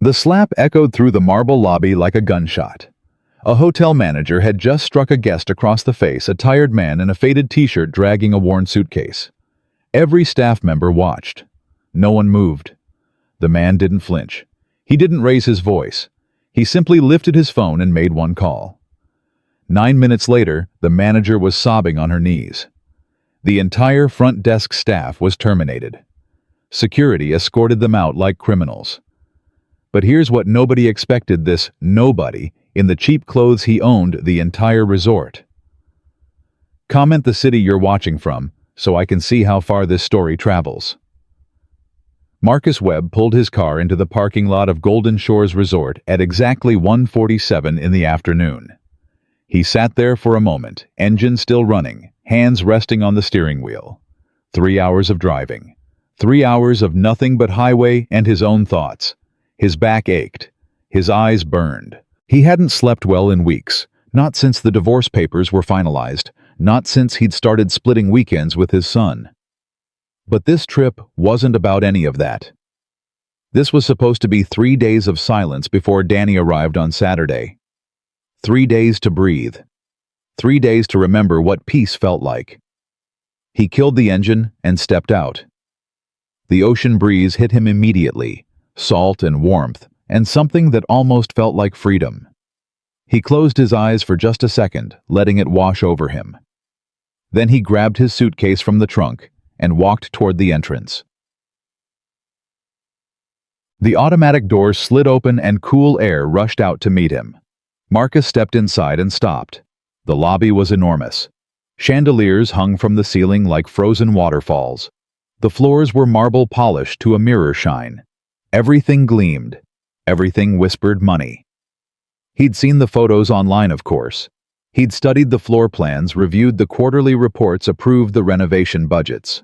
The slap echoed through the marble lobby like a gunshot. A hotel manager had just struck a guest across the face, a tired man in a faded t-shirt dragging a worn suitcase. Every staff member watched. No one moved. The man didn't flinch. He didn't raise his voice. He simply lifted his phone and made one call. 9 minutes later, the manager was sobbing on her knees. The entire front desk staff was terminated. Security escorted them out like criminals. But here's what nobody expected: this nobody in the cheap clothes he owned the entire resort. Comment the city you're watching from, so I can see how far this story travels. Marcus Webb pulled his car into the parking lot of Golden Shores Resort at exactly 1:47 in the afternoon. He sat there for a moment, engine still running, hands resting on the steering wheel. 3 hours of driving. 3 hours of nothing but highway and his own thoughts. His back ached. His eyes burned. He hadn't slept well in weeks, not since the divorce papers were finalized, not since he'd started splitting weekends with his son. But this trip wasn't about any of that. This was supposed to be 3 days of silence before Danny arrived on Saturday. 3 days to breathe. 3 days to remember what peace felt like. He killed the engine and stepped out. The ocean breeze hit him immediately, salt and warmth, and something that almost felt like freedom. He closed his eyes for just a second, letting it wash over him. Then he grabbed his suitcase from the trunk and walked toward the entrance. The automatic doors slid open and cool air rushed out to meet him. Marcus stepped inside and stopped. The lobby was enormous. Chandeliers hung from the ceiling like frozen waterfalls. The floors were marble polished to a mirror shine. Everything gleamed. Everything whispered money. He'd seen the photos online, of course. He'd studied the floor plans, reviewed the quarterly reports, approved the renovation budgets.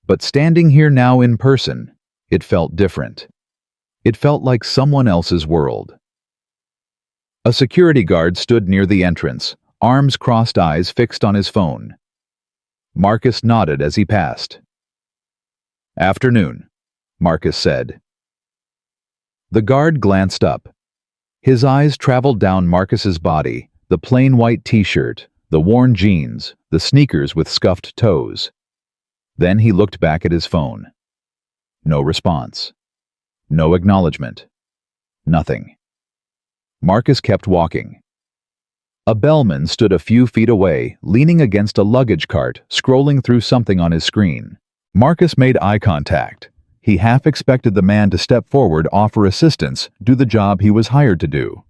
But standing here now in person, it felt different. It felt like someone else's world. A security guard stood near the entrance, arms crossed, eyes fixed on his phone. Marcus nodded as he passed. "Afternoon," Marcus said. The guard glanced up. His eyes traveled down Marcus's body, the plain white t-shirt, the worn jeans, the sneakers with scuffed toes. Then he looked back at his phone. No response. No acknowledgement. Nothing. Marcus kept walking. A bellman stood a few feet away, leaning against a luggage cart, scrolling through something on his screen. Marcus made eye contact. He half expected the man to step forward, offer assistance, do the job he was hired to do.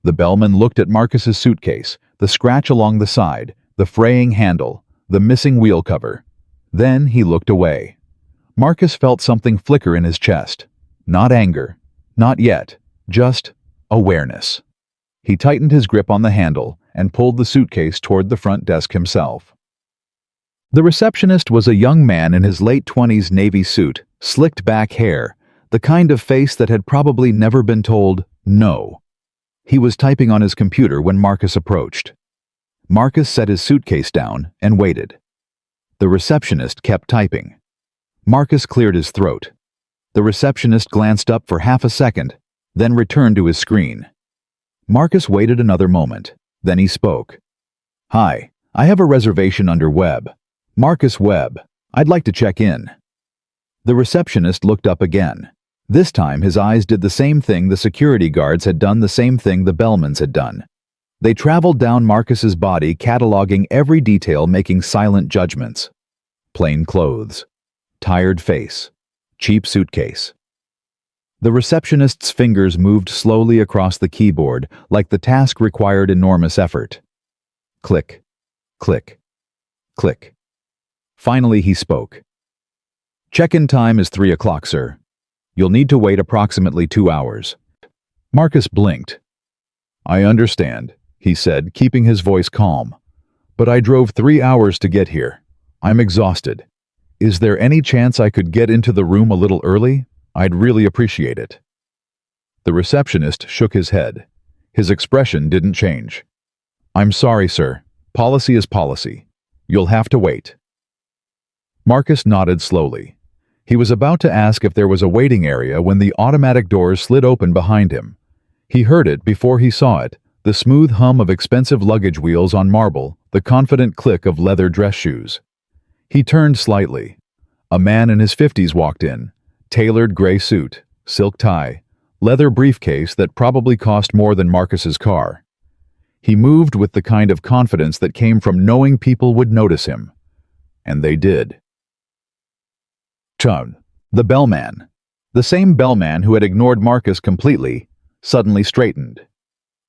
The bellman looked at Marcus's suitcase, the scratch along the side, the fraying handle, the missing wheel cover. Then he looked away. Marcus felt something flicker in his chest. Not anger. Not yet. Just awareness. He tightened his grip on the handle and pulled the suitcase toward the front desk himself. The receptionist was a young man in his late 20s, navy suit, slicked back hair, the kind of face that had probably never been told no. He was typing on his computer when Marcus approached. Marcus set his suitcase down and waited. The receptionist kept typing. Marcus cleared his throat. The receptionist glanced up for half a second, then returned to his screen. Marcus waited another moment. Then he spoke. "Hi, I have a reservation under Webb. Marcus Webb. I'd like to check in." The receptionist looked up again. This time his eyes did the same thing the security guards had done, the same thing the bellmans had done. They traveled down Marcus's body, cataloging every detail, making silent judgments. Plain clothes. Tired face. Cheap suitcase. The receptionist's fingers moved slowly across the keyboard, like the task required enormous effort. Click. Click. Click. Finally he spoke. "Check-in time is 3 o'clock, sir. You'll need to wait approximately 2 hours." Marcus blinked. "I understand," he said, keeping his voice calm. "But I drove 3 hours to get here. I'm exhausted. Is there any chance I could get into the room a little early? I'd really appreciate it." The receptionist shook his head. His expression didn't change. "I'm sorry, sir. Policy is policy. You'll have to wait." Marcus nodded slowly. He was about to ask if there was a waiting area when the automatic doors slid open behind him. He heard it before he saw it, the smooth hum of expensive luggage wheels on marble, the confident click of leather dress shoes. He turned slightly. A man in his 50s walked in, tailored gray suit, silk tie, leather briefcase that probably cost more than Marcus's car. He moved with the kind of confidence that came from knowing people would notice him. And they did. Chun, the bellman, the same bellman who had ignored Marcus completely, suddenly straightened.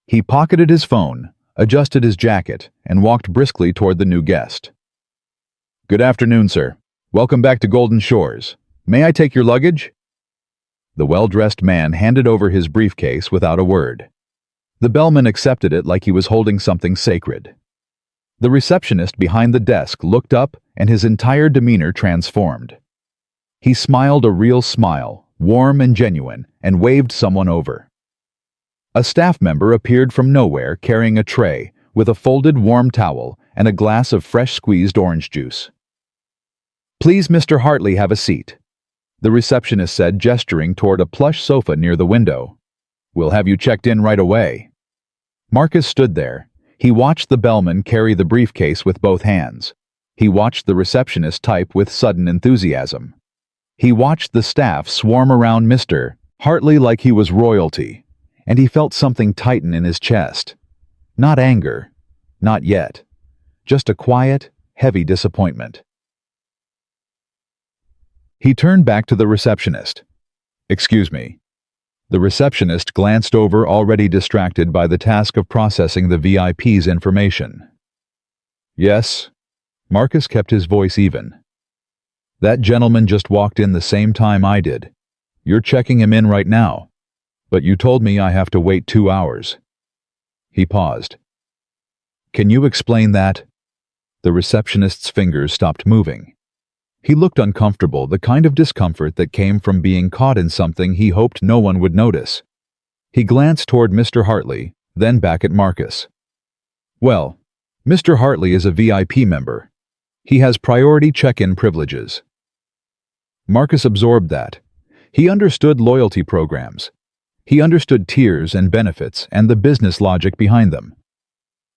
He pocketed his phone, adjusted his jacket, and walked briskly toward the new guest. "Good afternoon, sir. Welcome back to Golden Shores. May I take your luggage?" The well-dressed man handed over his briefcase without a word. The bellman accepted it like he was holding something sacred. The receptionist behind the desk looked up and his entire demeanor transformed. He smiled a real smile, warm and genuine, and waved someone over. A staff member appeared from nowhere carrying a tray with a folded warm towel and a glass of fresh squeezed orange juice. "Please, Mr. Hartley, have a seat," the receptionist said, gesturing toward a plush sofa near the window. "We'll have you checked in right away." Marcus stood there. He watched the bellman carry the briefcase with both hands. He watched the receptionist type with sudden enthusiasm. He watched the staff swarm around Mr. Hartley like he was royalty, and he felt something tighten in his chest. Not anger, not yet, just a quiet, heavy disappointment. He turned back to the receptionist. "Excuse me." The receptionist glanced over, already distracted by the task of processing the VIP's information. "Yes?" Marcus kept his voice even. "That gentleman just walked in the same time I did. You're checking him in right now. But you told me I have to wait 2 hours." He paused. "Can you explain that?" The receptionist's fingers stopped moving. He looked uncomfortable, the kind of discomfort that came from being caught in something he hoped no one would notice. He glanced toward Mr. Hartley, then back at Marcus. "Well, Mr. Hartley is a VIP member. He has priority check-in privileges." Marcus absorbed that. He understood loyalty programs. He understood tiers and benefits and the business logic behind them.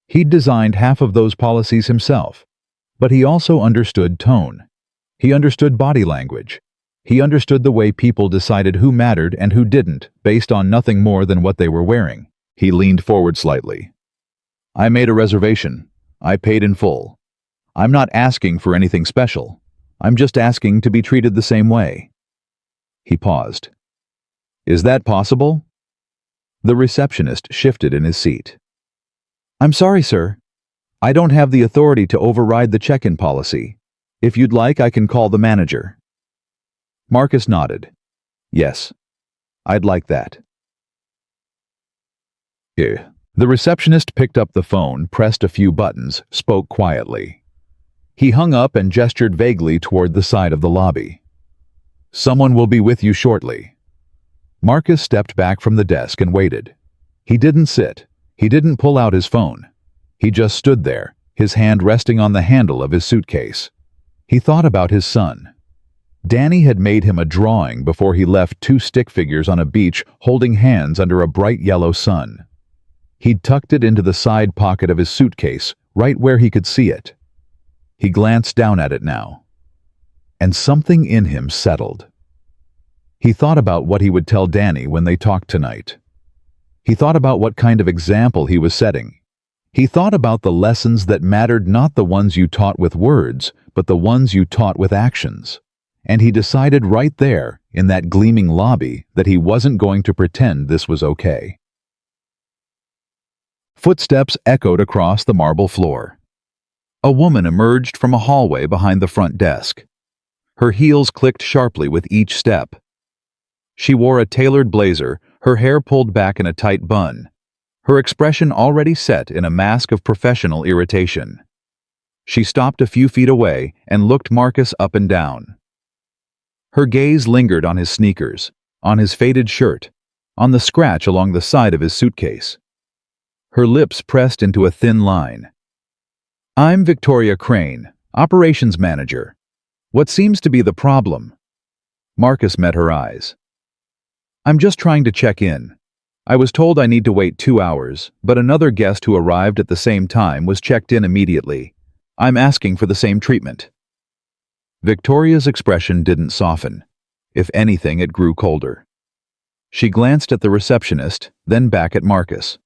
He'd designed half of those policies himself, but he also understood tone. He understood body language. He understood the way people decided who mattered and who didn't based on nothing more than what they were wearing. He leaned forward slightly. "I made a reservation. I paid in full. I'm not asking for anything special. I'm just asking to be treated the same way." He paused. "Is that possible?" The receptionist shifted in his seat. "I'm sorry, sir. I don't have the authority to override the check-in policy. If you'd like, I can call the manager." Marcus nodded. "Yes, I'd like that." Here. The receptionist picked up the phone, pressed a few buttons, spoke quietly. He hung up and gestured vaguely toward the side of the lobby. "Someone will be with you shortly." Marcus stepped back from the desk and waited. He didn't sit. He didn't pull out his phone. He just stood there, his hand resting on the handle of his suitcase. He thought about his son. Danny had made him a drawing before he left 2 stick figures on a beach holding hands under a bright yellow sun. He'd tucked it into the side pocket of his suitcase, right where he could see it. He glanced down at it now, and something in him settled. He thought about what he would tell Danny when they talked tonight. He thought about what kind of example he was setting. He thought about the lessons that mattered, not the ones you taught with words, but the ones you taught with actions. And he decided right there, in that gleaming lobby, that he wasn't going to pretend this was okay. Footsteps echoed across the marble floor. A woman emerged from a hallway behind the front desk. Her heels clicked sharply with each step. She wore a tailored blazer, her hair pulled back in a tight bun, her expression already set in a mask of professional irritation. She stopped a few feet away and looked Marcus up and down. Her gaze lingered on his sneakers, on his faded shirt, on the scratch along the side of his suitcase. Her lips pressed into a thin line. "I'm Victoria Crane, operations manager. What seems to be the problem?" Marcus met her eyes. I'm just trying to check in. I was told I need to wait 2 hours, but another guest who arrived at the same time was checked in immediately. I'm asking for the same treatment. Victoria's expression didn't soften. If anything, it grew colder. She glanced at the receptionist, then back at Marcus.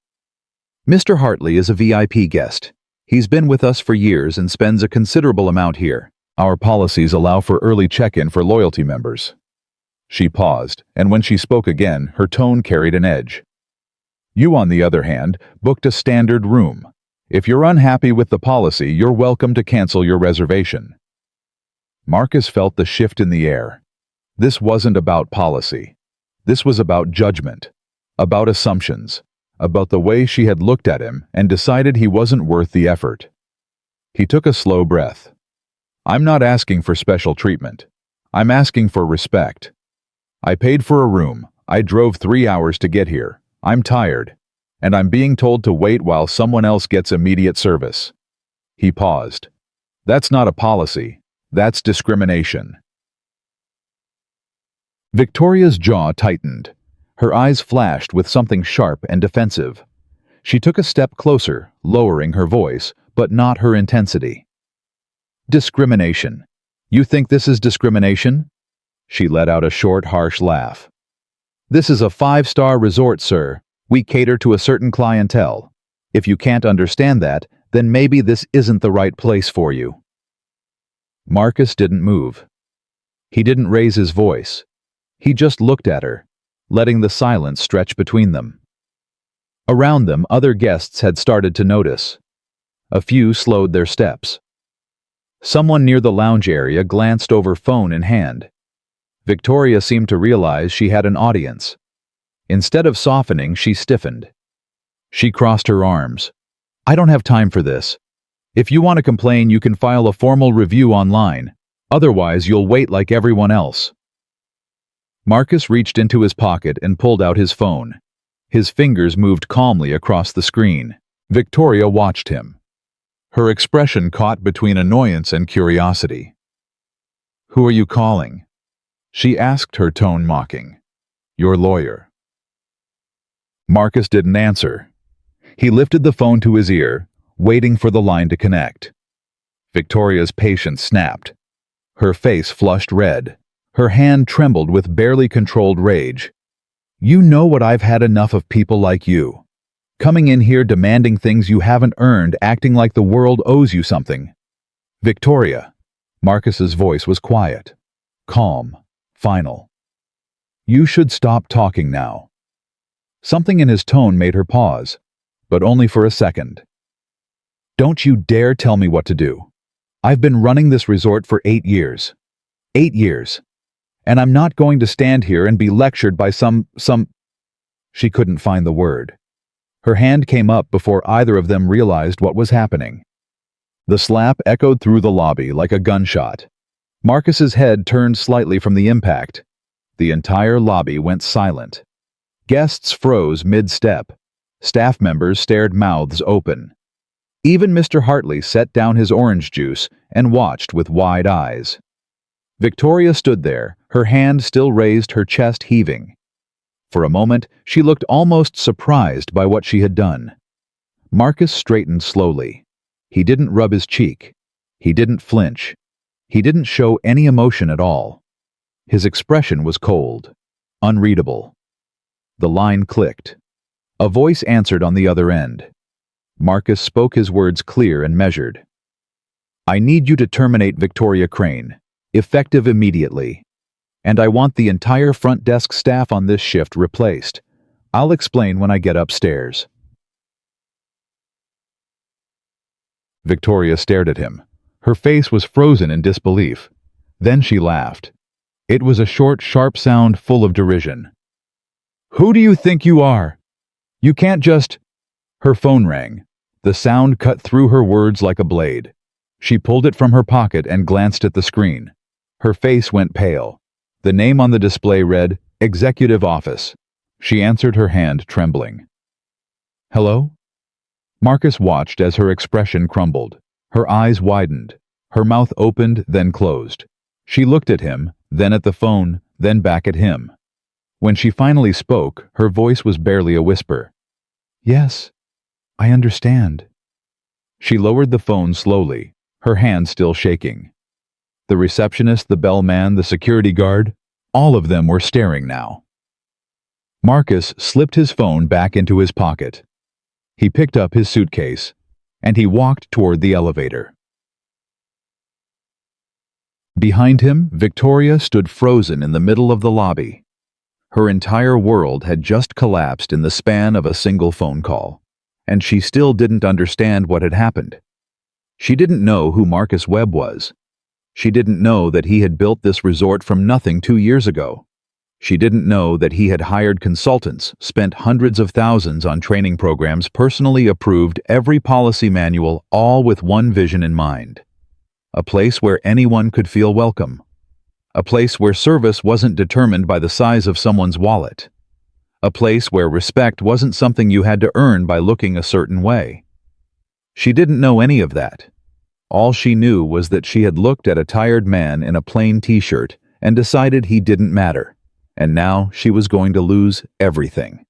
Mr. Hartley is a VIP guest. He's been with us for years and spends a considerable amount here. Our policies allow for early check-in for loyalty members. She paused, and when she spoke again, her tone carried an edge. You, on the other hand, booked a standard room. If you're unhappy with the policy, you're welcome to cancel your reservation. Marcus felt the shift in the air. This wasn't about policy. This was about judgment, about assumptions, about the way she had looked at him and decided he wasn't worth the effort. He took a slow breath. I'm not asking for special treatment. I'm asking for respect. I paid for a room. I drove 3 hours to get here. I'm tired, and I'm being told to wait while someone else gets immediate service. He paused. That's not a policy. That's discrimination. Victoria's jaw tightened. Her eyes flashed with something sharp and defensive. She took a step closer, lowering her voice, but not her intensity. Discrimination. You think this is discrimination? She let out a short, harsh laugh. This is a 5-star resort, sir. We cater to a certain clientele. If you can't understand that, then maybe this isn't the right place for you. Marcus didn't move. He didn't raise his voice. He just looked at her, letting the silence stretch between them. Around them, other guests had started to notice. A few slowed their steps. Someone near the lounge area glanced over, phone in hand. Victoria seemed to realize she had an audience. Instead of softening, she stiffened. She crossed her arms. I don't have time for this. If you want to complain, you can file a formal review online. Otherwise, you'll wait like everyone else. Marcus reached into his pocket and pulled out his phone. His fingers moved calmly across the screen. Victoria watched him. Her expression caught between annoyance and curiosity. Who are you calling? She asked, her tone mocking. Your lawyer. Marcus didn't answer. He lifted the phone to his ear, waiting for the line to connect. Victoria's patience snapped. Her face flushed red. Her hand trembled with barely controlled rage. You know what, I've had enough of people like you. Coming in here demanding things you haven't earned, acting like the world owes you something. Victoria. Marcus's voice was quiet, calm, final. You should stop talking now. Something in his tone made her pause, but only for a second. Don't you dare tell me what to do. I've been running this resort for 8 years. 8 years. And I'm not going to stand here and be lectured by some... She couldn't find the word. Her hand came up before either of them realized what was happening. The slap echoed through the lobby like a gunshot. Marcus's head turned slightly from the impact. The entire lobby went silent. Guests froze mid-step. Staff members stared, mouths open. Even Mr. Hartley set down his orange juice and watched with wide eyes. Victoria stood there, her hand still raised, her chest heaving. For a moment, she looked almost surprised by what she had done. Marcus straightened slowly. He didn't rub his cheek. He didn't flinch. He didn't show any emotion at all. His expression was cold, unreadable. The line clicked. A voice answered on the other end. Marcus spoke his words clear and measured. I need you to terminate Victoria Crane, effective immediately. And I want the entire front desk staff on this shift replaced. I'll explain when I get upstairs. Victoria stared at him. Her face was frozen in disbelief. Then she laughed. It was a short, sharp sound full of derision. Who do you think you are? You can't just... Her phone rang. The sound cut through her words like a blade. She pulled it from her pocket and glanced at the screen. Her face went pale. The name on the display read, Executive Office. She answered, her hand trembling. Hello? Marcus watched as her expression crumbled. Her eyes widened. Her mouth opened, then closed. She looked at him, then at the phone, then back at him. When she finally spoke, her voice was barely a whisper. "Yes, I understand." She lowered the phone slowly, her hand still shaking. The receptionist, the bellman, the security guard, all of them were staring now. Marcus slipped his phone back into his pocket. He picked up his suitcase, and he walked toward the elevator. Behind him, Victoria stood frozen in the middle of the lobby. Her entire world had just collapsed in the span of a single phone call, and she still didn't understand what had happened. She didn't know who Marcus Webb was. She didn't know that he had built this resort from nothing 2 years ago. She didn't know that he had hired consultants, spent hundreds of thousands on training programs, personally approved every policy manual, all with one vision in mind. A place where anyone could feel welcome. A place where service wasn't determined by the size of someone's wallet. A place where respect wasn't something you had to earn by looking a certain way. She didn't know any of that. All she knew was that she had looked at a tired man in a plain t-shirt and decided he didn't matter, and now she was going to lose everything.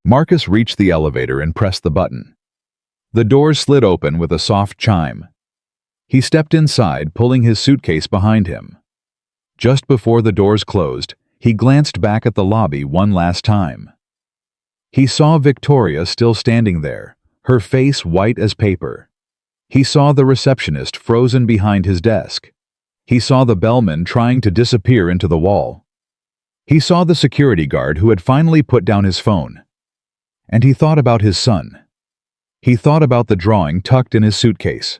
Marcus reached the elevator and pressed the button. The doors slid open with a soft chime. He stepped inside, pulling his suitcase behind him. Just before the doors closed, he glanced back at the lobby one last time. He saw Victoria still standing there, her face white as paper. He saw the receptionist frozen behind his desk. He saw the bellman trying to disappear into the wall. He saw the security guard who had finally put down his phone. And he thought about his son. He thought about the drawing tucked in his suitcase.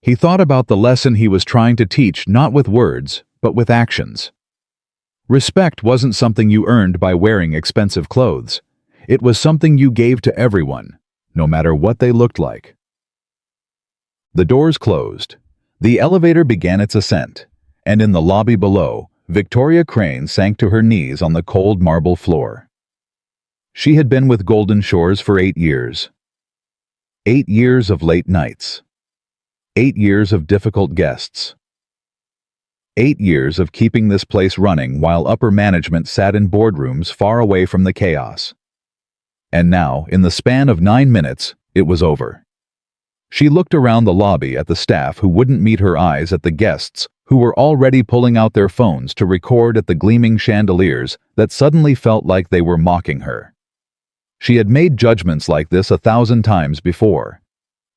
He thought about the lesson he was trying to teach, not with words, but with actions. Respect wasn't something you earned by wearing expensive clothes. It was something you gave to everyone, no matter what they looked like. The doors closed. The elevator began its ascent, and in the lobby below, Victoria Crane sank to her knees on the cold marble floor. She had been with Golden Shores for 8 years. 8 years of late nights. 8 years of difficult guests. 8 years of keeping this place running while upper management sat in boardrooms far away from the chaos. And now, in the span of 9 minutes, it was over. She looked around the lobby at the staff who wouldn't meet her eyes, at the guests who were already pulling out their phones to record, at the gleaming chandeliers that suddenly felt like they were mocking her. She had made judgments like this 1,000 times before.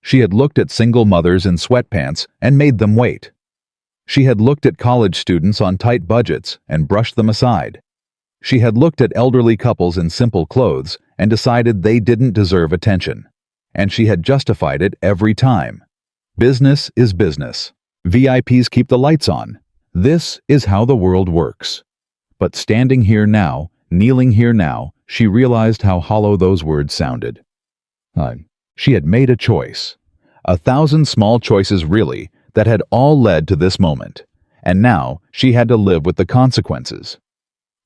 She had looked at single mothers in sweatpants and made them wait. She had looked at college students on tight budgets and brushed them aside. She had looked at elderly couples in simple clothes and decided they didn't deserve attention. And she had justified it every time. Business is business. VIPs keep the lights on. This is how the world works. But standing here now, kneeling here now, she realized how hollow those words sounded. She had made a choice. 1,000 small choices, really, that had all led to this moment. And now she had to live with the consequences.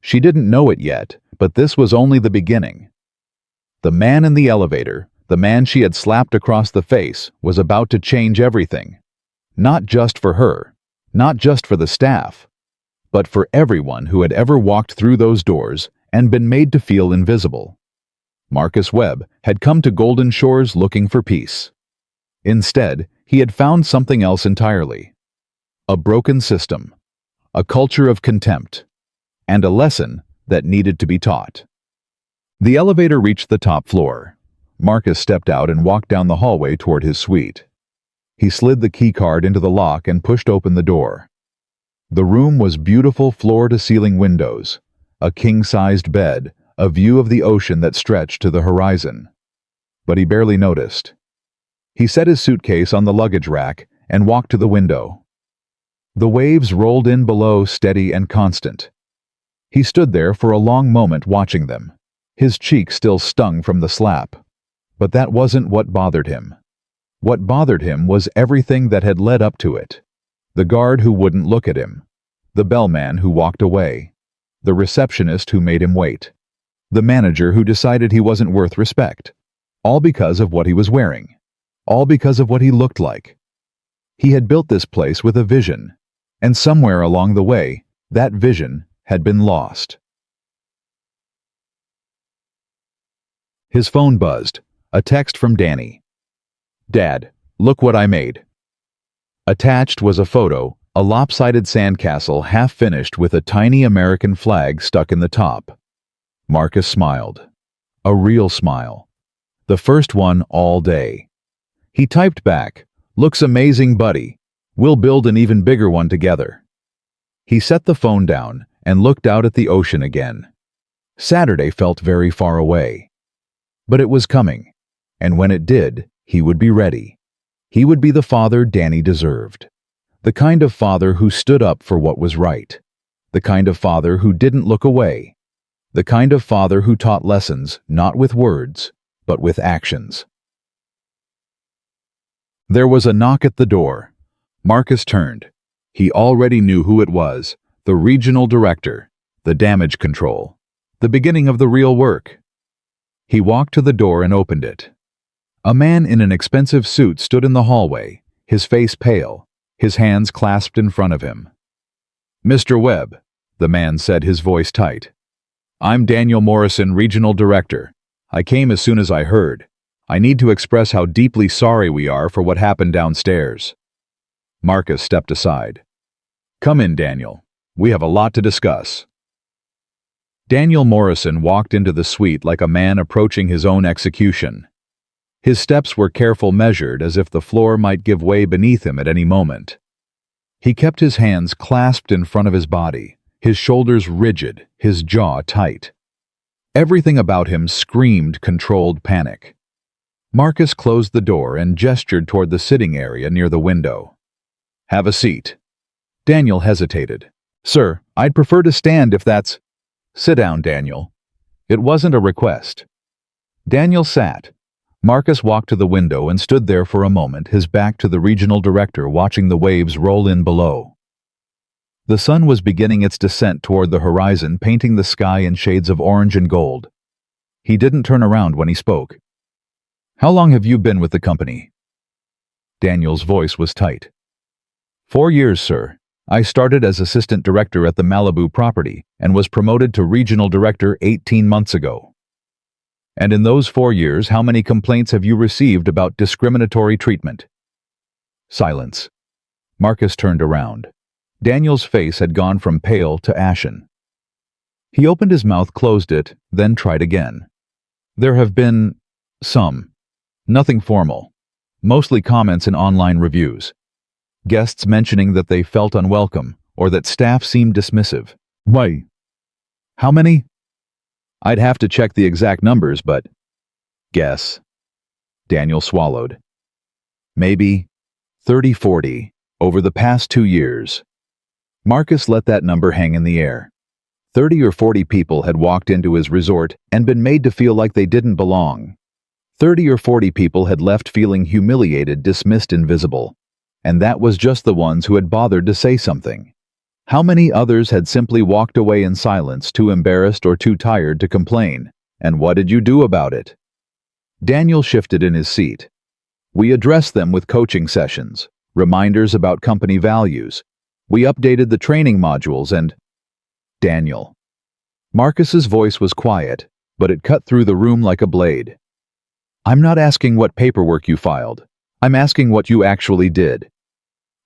She didn't know it yet, but this was only the beginning. The man in the elevator, the man she had slapped across the face, was about to change everything. Not just for her, not just for the staff, but for everyone who had ever walked through those doors and been made to feel invisible. Marcus Webb had come to Golden Shores looking for peace. Instead, he had found something else entirely. A broken system, a culture of contempt, and a lesson that needed to be taught. The elevator reached the top floor. Marcus stepped out and walked down the hallway toward his suite. He slid the keycard into the lock and pushed open the door. The room was beautiful floor-to-ceiling windows, a king-sized bed, a view of the ocean that stretched to the horizon. But he barely noticed. He set his suitcase on the luggage rack and walked to the window. The waves rolled in below, steady and constant. He stood there for a long moment watching them. His cheek still stung from the slap. But that wasn't what bothered him. What bothered him was everything that had led up to it. The guard who wouldn't look at him. The bellman who walked away. The receptionist who made him wait. The manager who decided he wasn't worth respect. All because of what he was wearing. All because of what he looked like. He had built this place with a vision. And somewhere along the way, that vision had been lost. His phone buzzed. A text from Danny. "Dad, look what I made." Attached was a photo, a lopsided sandcastle half finished with a tiny American flag stuck in the top. Marcus smiled. A real smile. The first one all day. He typed back, "Looks amazing, buddy. We'll build an even bigger one together." He set the phone down and looked out at the ocean again. Saturday felt very far away. But it was coming, and when it did, he would be ready. He would be the father Danny deserved. The kind of father who stood up for what was right. The kind of father who didn't look away. The kind of father who taught lessons not with words, but with actions. There was a knock at the door. Marcus turned. He already knew who it was, the regional director, the damage control, the beginning of the real work. He walked to the door and opened it. A man in an expensive suit stood in the hallway, his face pale, his hands clasped in front of him. "Mr. Webb," the man said, his voice tight. "I'm Daniel Morrison, Regional Director. I came as soon as I heard. I need to express how deeply sorry we are for what happened downstairs." Marcus stepped aside. "Come in, Daniel. We have a lot to discuss." Daniel Morrison walked into the suite like a man approaching his own execution. His steps were careful, measured, as if the floor might give way beneath him at any moment. He kept his hands clasped in front of his body, his shoulders rigid, his jaw tight. Everything about him screamed controlled panic. Marcus closed the door and gestured toward the sitting area near the window. "Have a seat." Daniel hesitated. "Sir, I'd prefer to stand if that's—" "Sit down, Daniel." It wasn't a request. Daniel sat. Marcus walked to the window and stood there for a moment, his back to the regional director, watching the waves roll in below. The sun was beginning its descent toward the horizon, painting the sky in shades of orange and gold. He didn't turn around when he spoke. "How long have you been with the company?" Daniel's voice was tight. 4 years, sir. I started as assistant director at the Malibu property and was promoted to regional director 18 months ago. And in those 4 years, how many complaints have you received about discriminatory treatment?" Silence. Marcus turned around. Daniel's face had gone from pale to ashen. He opened his mouth, closed it, then tried again. "There have been some. Nothing formal. Mostly comments in online reviews. Guests mentioning that they felt unwelcome or that staff seemed dismissive." "Why? How many?" "I'd have to check the exact numbers, but—" "Guess." Daniel swallowed. "Maybe 30-40 over the past 2 years. Marcus let that number hang in the air. 30 or 40 people had walked into his resort and been made to feel like they didn't belong. 30 or 40 people had left feeling humiliated, dismissed, invisible. And that was just the ones who had bothered to say something. How many others had simply walked away in silence, too embarrassed or too tired to complain? And what did you do about it? Daniel shifted in his seat. "We addressed them with coaching sessions, reminders about company values. We updated the training modules and—" "Daniel." Marcus's voice was quiet, but it cut through the room like a blade. "I'm not asking what paperwork you filed. I'm asking what you actually did."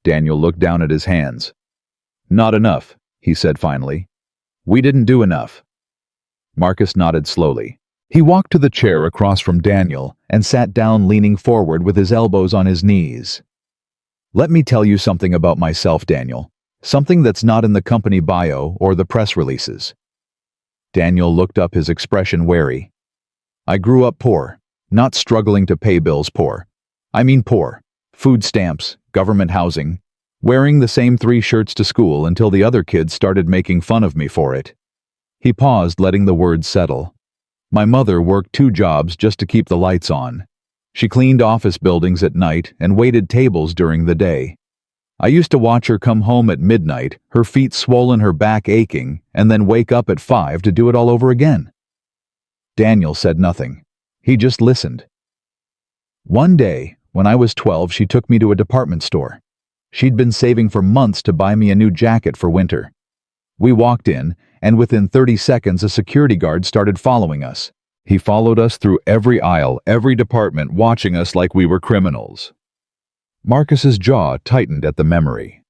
Daniel looked down at his hands. "Not enough," he said finally. "We didn't do enough." Marcus nodded slowly. He walked to the chair across from Daniel and sat down, leaning forward with his elbows on his knees. "Let me tell you something about myself, Daniel. Something that's not in the company bio or the press releases." Daniel looked up, his expression wary. "I grew up poor, not struggling to pay bills poor. I mean poor. Food stamps, government housing, wearing the same 3 shirts to school until the other kids started making fun of me for it." He paused, letting the words settle. "My mother worked 2 jobs just to keep the lights on. She cleaned office buildings at night and waited tables during the day. I used to watch her come home at midnight, her feet swollen, her back aching, and then wake up at 5 to do it all over again." Daniel said nothing. He just listened. "One day, when I was 12, she took me to a department store. She'd been saving for months to buy me a new jacket for winter. We walked in, and within 30 seconds a security guard started following us. He followed us through every aisle, every department, watching us like we were criminals. Marcus's jaw tightened at the memory.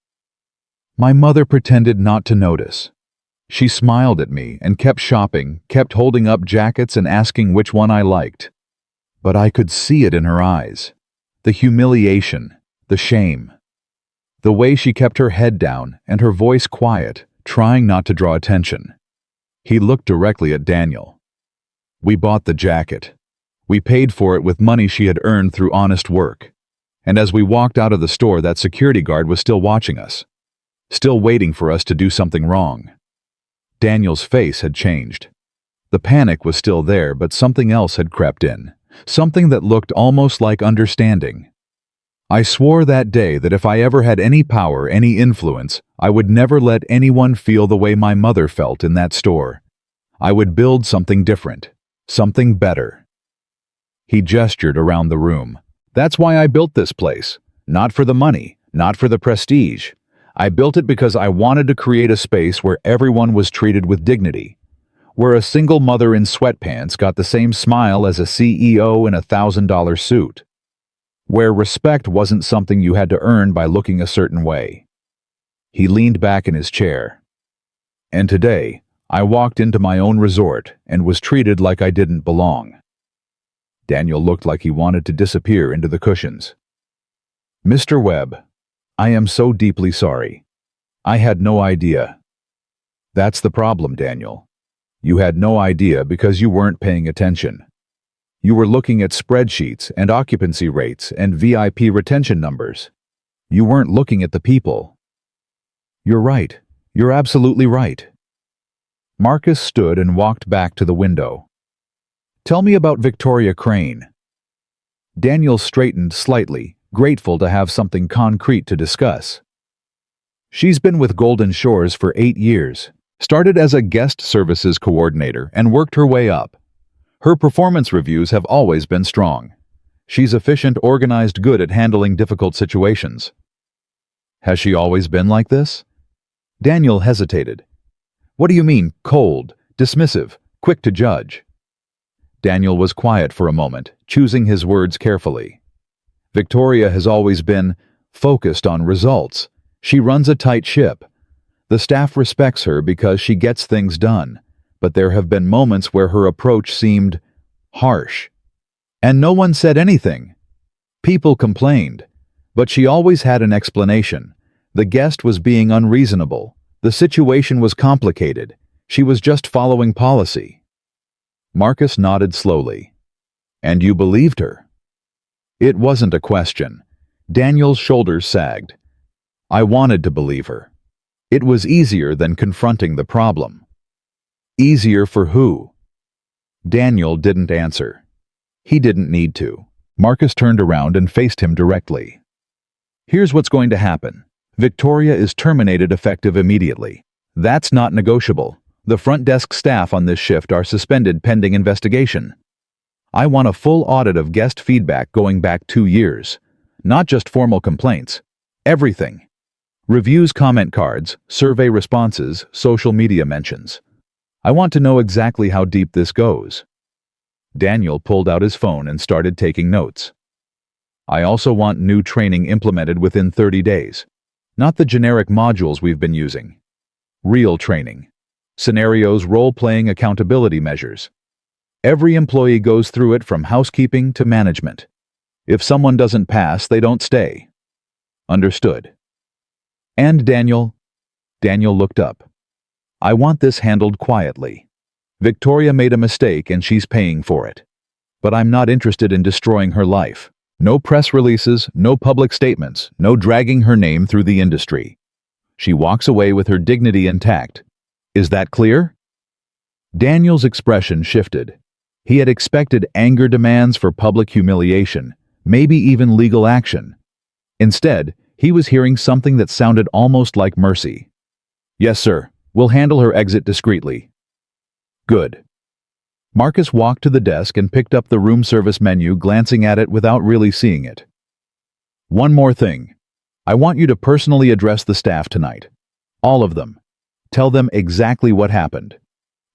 My mother pretended not to notice. She smiled at me and kept shopping, kept holding up jackets and asking which one I liked. But I could see it in her eyes. The humiliation, the shame. The way she kept her head down and her voice quiet, trying not to draw attention. He looked directly at Daniel. We bought the jacket. We paid for it with money she had earned through honest work. And as we walked out of the store, that security guard was still watching us, still waiting for us to do something wrong. Daniel's face had changed. The panic was still there, but something else had crept in, something that looked almost like understanding. I swore that day that if I ever had any power, any influence, I would never let anyone feel the way my mother felt in that store. I would build something different, something better. He gestured around the room. That's why I built this place. Not for the money, not for the prestige. I built it because I wanted to create a space where everyone was treated with dignity, where a single mother in sweatpants got the same smile as a CEO in a $1,000 suit, where respect wasn't something you had to earn by looking a certain way. He leaned back in his chair. And today, I walked into my own resort and was treated like I didn't belong. Daniel looked like he wanted to disappear into the cushions. Mr. Webb, I am so deeply sorry. I had no idea. That's the problem, Daniel. You had no idea because you weren't paying attention. You were looking at spreadsheets and occupancy rates and VIP retention numbers. You weren't looking at the people. You're right. You're absolutely right. Marcus stood and walked back to the window. Tell me about Victoria Crane. Daniel straightened slightly, grateful to have something concrete to discuss. She's been with Golden Shores for 8 years, started as a guest services coordinator and worked her way up. Her performance reviews have always been strong. She's efficient, organized, good at handling difficult situations. Has she always been like this? Daniel hesitated. What do you mean, cold, dismissive, quick to judge? Daniel was quiet for a moment, choosing his words carefully. Victoria has always been focused on results. She runs a tight ship. The staff respects her because she gets things done, but there have been moments where her approach seemed harsh. And no one said anything. People complained, but she always had an explanation. The guest was being unreasonable. The situation was complicated. She was just following policy. Marcus nodded slowly. And you believed her? It wasn't a question. Daniel's shoulders sagged. I wanted to believe her. It was easier than confronting the problem. Easier for who? Daniel didn't answer. He didn't need to. Marcus turned around and faced him directly. Here's what's going to happen. Victoria is terminated effective immediately. That's not negotiable. The front desk staff on this shift are suspended pending investigation. I want a full audit of guest feedback going back 2 years. Not just formal complaints. Everything. Reviews, comment cards, survey responses, social media mentions. I want to know exactly how deep this goes. Daniel pulled out his phone and started taking notes. I also want new training implemented within 30 days. Not the generic modules we've been using. Real training. Scenarios, role-playing, accountability measures. Every employee goes through it from housekeeping to management. If someone doesn't pass, they don't stay. Understood. And Daniel looked up. I want this handled quietly. Victoria made a mistake and she's paying for it. But I'm not interested in destroying her life. No press releases, no public statements, no dragging her name through the industry. She walks away with her dignity intact. Is that clear? Daniel's expression shifted. He had expected anger demands for public humiliation, maybe even legal action. Instead, he was hearing something that sounded almost like mercy. Yes, sir. We'll handle her exit discreetly. Good. Marcus walked to the desk and picked up the room service menu, glancing at it without really seeing it. One more thing. I want you to personally address the staff tonight. All of them. Tell them exactly what happened.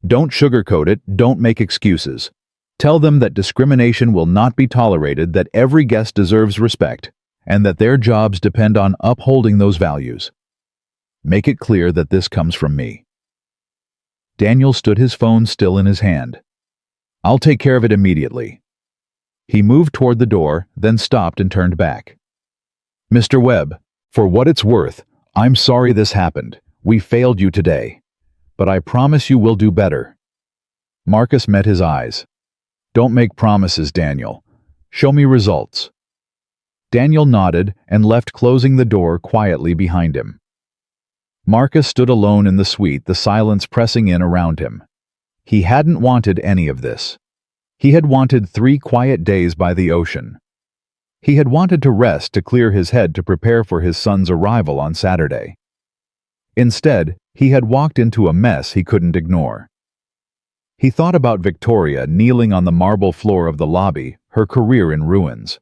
Don't sugarcoat it, don't make excuses. Tell them that discrimination will not be tolerated, that every guest deserves respect, and that their jobs depend on upholding those values. Make it clear that this comes from me." Daniel stood, his phone still in his hand. "I'll take care of it immediately." He moved toward the door, then stopped and turned back. "Mr. Webb, for what it's worth, I'm sorry this happened. We failed you today. But I promise you we'll do better." Marcus met his eyes. "Don't make promises, Daniel. Show me results." Daniel nodded and left, closing the door quietly behind him. Marcus stood alone in the suite, the silence pressing in around him. He hadn't wanted any of this. He had wanted 3 quiet days by the ocean. He had wanted to rest, to clear his head, to prepare for his son's arrival on Saturday. Instead, he had walked into a mess he couldn't ignore. He thought about Victoria kneeling on the marble floor of the lobby, her career in ruins.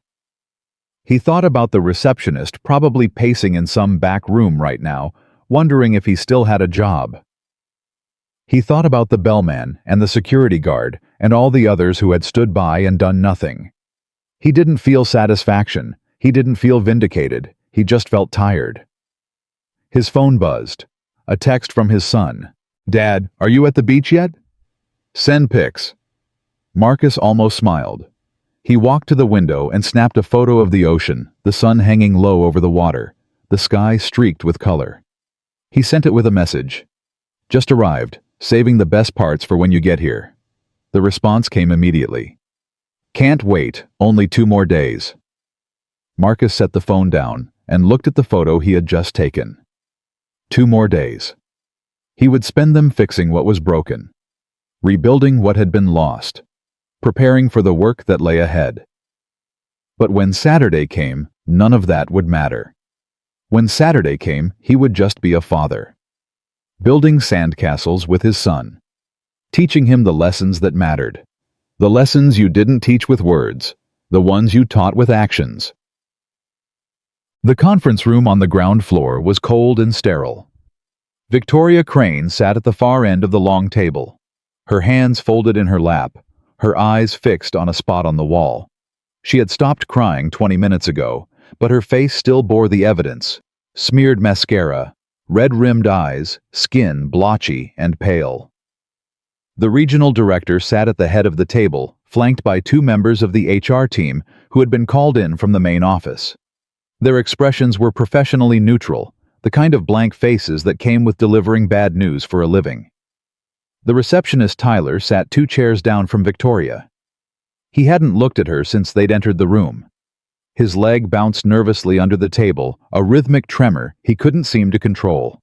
He thought about the receptionist probably pacing in some back room right now, wondering if he still had a job. He thought about the bellman and the security guard and all the others who had stood by and done nothing. He didn't feel satisfaction. He didn't feel vindicated. He just felt tired. His phone buzzed. A text from his son. "Dad, are you at the beach yet? Send pics." Marcus almost smiled. He walked to the window and snapped a photo of the ocean, the sun hanging low over the water, the sky streaked with color. He sent it with a message. "Just arrived, saving the best parts for when you get here." The response came immediately. "Can't wait, only 2 more days." Marcus set the phone down and looked at the photo he had just taken. 2 more days. He would spend them fixing what was broken, rebuilding what had been lost, preparing for the work that lay ahead. But when Saturday came, none of that would matter. When Saturday came, he would just be a father, building sandcastles with his son, teaching him the lessons that mattered, the lessons you didn't teach with words, the ones you taught with actions. The conference room on the ground floor was cold and sterile. Victoria Crane sat at the far end of the long table, her hands folded in her lap, her eyes fixed on a spot on the wall. She had stopped crying 20 minutes ago, but her face still bore the evidence: smeared mascara, red-rimmed eyes, skin blotchy and pale. The regional director sat at the head of the table, flanked by 2 members of the HR team who had been called in from the main office. Their expressions were professionally neutral, the kind of blank faces that came with delivering bad news for a living. The receptionist Tyler sat 2 chairs down from Victoria. He hadn't looked at her since they'd entered the room. His leg bounced nervously under the table, a rhythmic tremor he couldn't seem to control.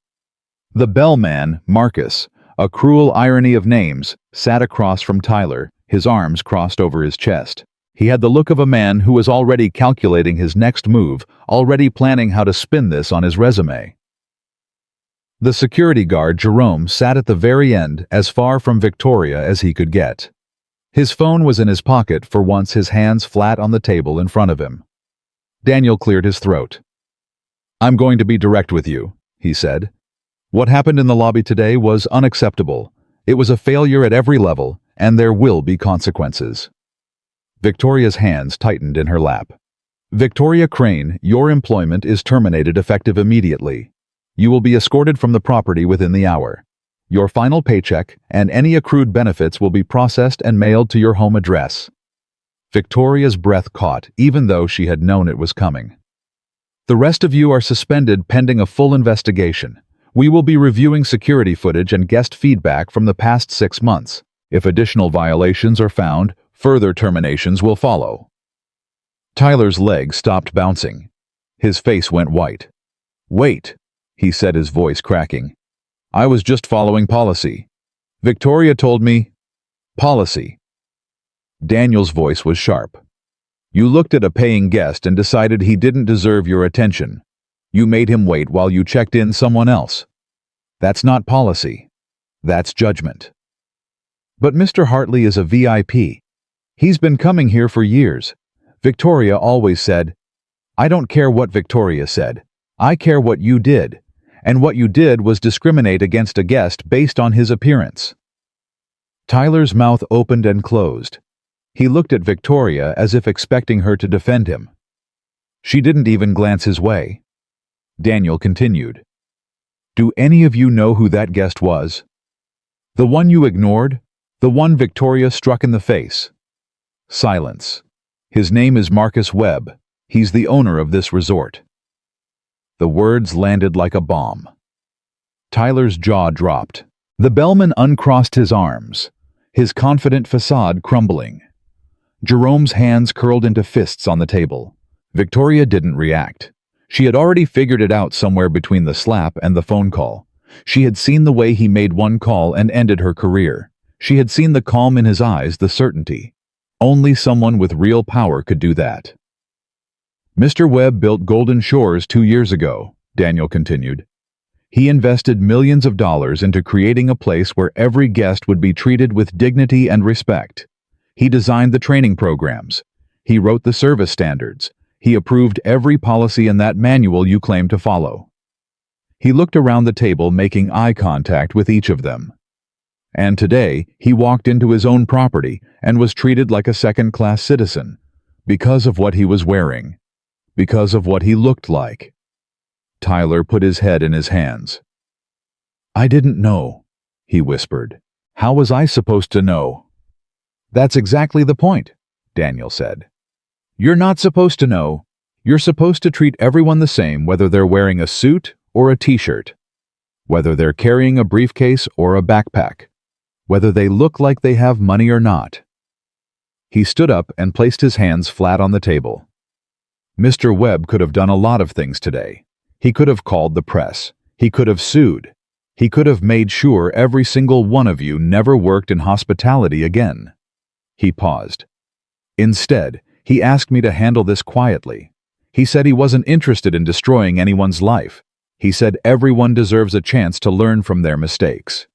The bellman, Marcus, a cruel irony of names, sat across from Tyler, his arms crossed over his chest. He had the look of a man who was already calculating his next move, already planning how to spin this on his resume. The security guard, Jerome, sat at the very end, as far from Victoria as he could get. His phone was in his pocket, for once, his hands flat on the table in front of him. Daniel cleared his throat. "I'm going to be direct with you," he said. "What happened in the lobby today was unacceptable. It was a failure at every level, and there will be consequences." Victoria's hands tightened in her lap. "Victoria Crane, your employment is terminated effective immediately. You will be escorted from the property within the hour. Your final paycheck and any accrued benefits will be processed and mailed to your home address." Victoria's breath caught, even though she had known it was coming. "The rest of you are suspended pending a full investigation. We will be reviewing security footage and guest feedback from the past 6 months. If additional violations are found, further terminations will follow." Tyler's legs stopped bouncing. His face went white. "Wait," he said, his voice cracking. "I was just following policy. Victoria told me..." "Policy." Daniel's voice was sharp. "You looked at a paying guest and decided he didn't deserve your attention. You made him wait while you checked in someone else. That's not policy. That's judgment." "But Mr. Hartley is a VIP. He's been coming here for years. Victoria always said..." "I don't care what Victoria said. I care what you did, and what you did was discriminate against a guest based on his appearance." Tyler's mouth opened and closed. He looked at Victoria as if expecting her to defend him. She didn't even glance his way. Daniel continued. "Do any of you know who that guest was? The one you ignored? The one Victoria struck in the face?" Silence. "His name is Marcus Webb. He's the owner of this resort." The words landed like a bomb. Tyler's jaw dropped. The bellman uncrossed his arms, his confident facade crumbling. Jerome's hands curled into fists on the table. Victoria didn't react. She had already figured it out somewhere between the slap and the phone call. She had seen the way he made one call and ended her career. She had seen the calm in his eyes, the certainty. Only someone with real power could do that. "Mr. Webb built Golden Shores 2 years ago," Daniel continued. "He invested millions of dollars into creating a place where every guest would be treated with dignity and respect. He designed the training programs. He wrote the service standards. He approved every policy in that manual you claim to follow." He looked around the table, making eye contact with each of them. And today, he walked into his own property and was treated like a second-class citizen, because of what he was wearing, because of what he looked like. Tyler put his head in his hands. "I didn't know," he whispered. "How was I supposed to know?" "That's exactly the point," Daniel said. "You're not supposed to know. You're supposed to treat everyone the same, whether they're wearing a suit or a t-shirt, whether they're carrying a briefcase or a backpack, whether they look like they have money or not." He stood up and placed his hands flat on the table. Mr. Webb could have done a lot of things today. He could have called the press. He could have sued. He could have made sure every single one of you never worked in hospitality again. He paused. Instead, he asked me to handle this quietly. He said he wasn't interested in destroying anyone's life. He said everyone deserves a chance to learn from their mistakes.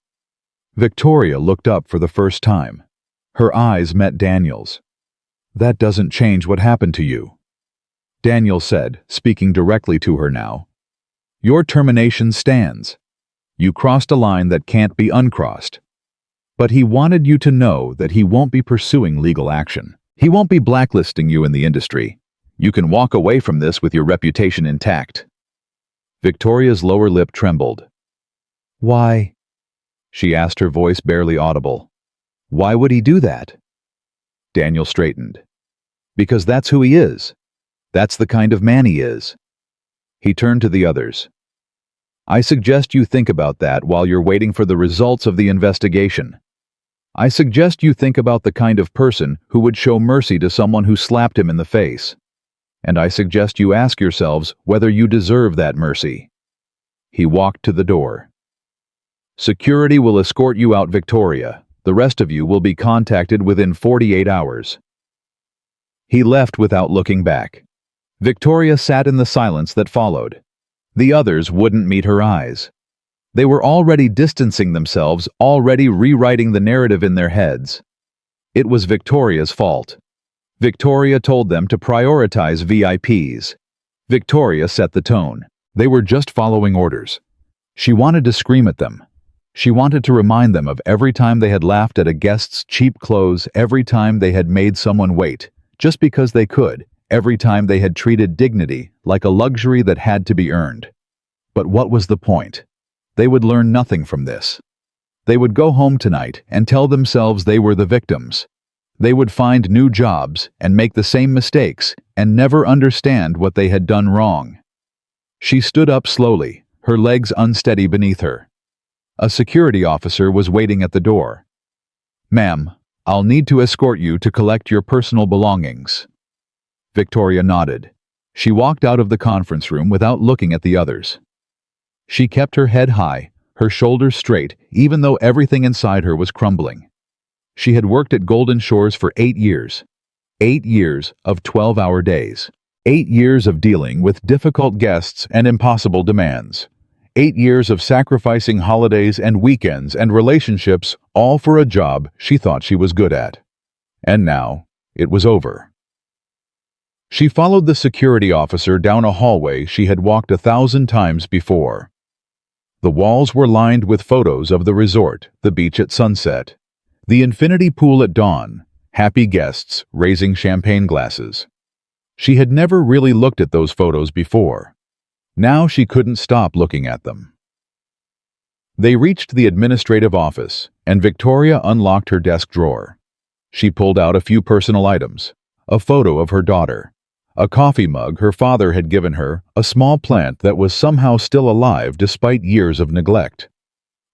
Victoria looked up for the first time. Her eyes met Daniel's. "That doesn't change what happened to you," Daniel said, speaking directly to her now. "Your termination stands. You crossed a line that can't be uncrossed. But he wanted you to know that he won't be pursuing legal action. He won't be blacklisting you in the industry. You can walk away from this with your reputation intact." Victoria's lower lip trembled. "Why?" she asked, her voice barely audible. "Why would he do that?" Daniel straightened. "Because that's who he is. That's the kind of man he is." He turned to the others. "I suggest you think about that while you're waiting for the results of the investigation. I suggest you think about the kind of person who would show mercy to someone who slapped him in the face. And I suggest you ask yourselves whether you deserve that mercy." He walked to the door. "Security will escort you out, Victoria. The rest of you will be contacted within 48 hours. He left without looking back. Victoria sat in the silence that followed. The others wouldn't meet her eyes. They were already distancing themselves, already rewriting the narrative in their heads. It was Victoria's fault. Victoria told them to prioritize VIPs. Victoria set the tone. They were just following orders. She wanted to scream at them. She wanted to remind them of every time they had laughed at a guest's cheap clothes, every time they had made someone wait, just because they could, every time they had treated dignity like a luxury that had to be earned. But what was the point? They would learn nothing from this. They would go home tonight and tell themselves they were the victims. They would find new jobs and make the same mistakes and never understand what they had done wrong. She stood up slowly, her legs unsteady beneath her. A security officer was waiting at the door. "Ma'am, I'll need to escort you to collect your personal belongings." Victoria nodded. She walked out of the conference room without looking at the others. She kept her head high, her shoulders straight, even though everything inside her was crumbling. She had worked at Golden Shores for 8 years. 8 years of 12-hour days. 8 years of dealing with difficult guests and impossible demands. 8 years of sacrificing holidays and weekends and relationships, all for a job she thought she was good at. And now, it was over. She followed the security officer down a hallway she had walked 1,000 times before. The walls were lined with photos of the resort, the beach at sunset, the infinity pool at dawn, happy guests raising champagne glasses. She had never really looked at those photos before. Now she couldn't stop looking at them. They reached the administrative office, and Victoria unlocked her desk drawer. She pulled out a few personal items, a photo of her daughter, a coffee mug her father had given her, a small plant that was somehow still alive despite years of neglect.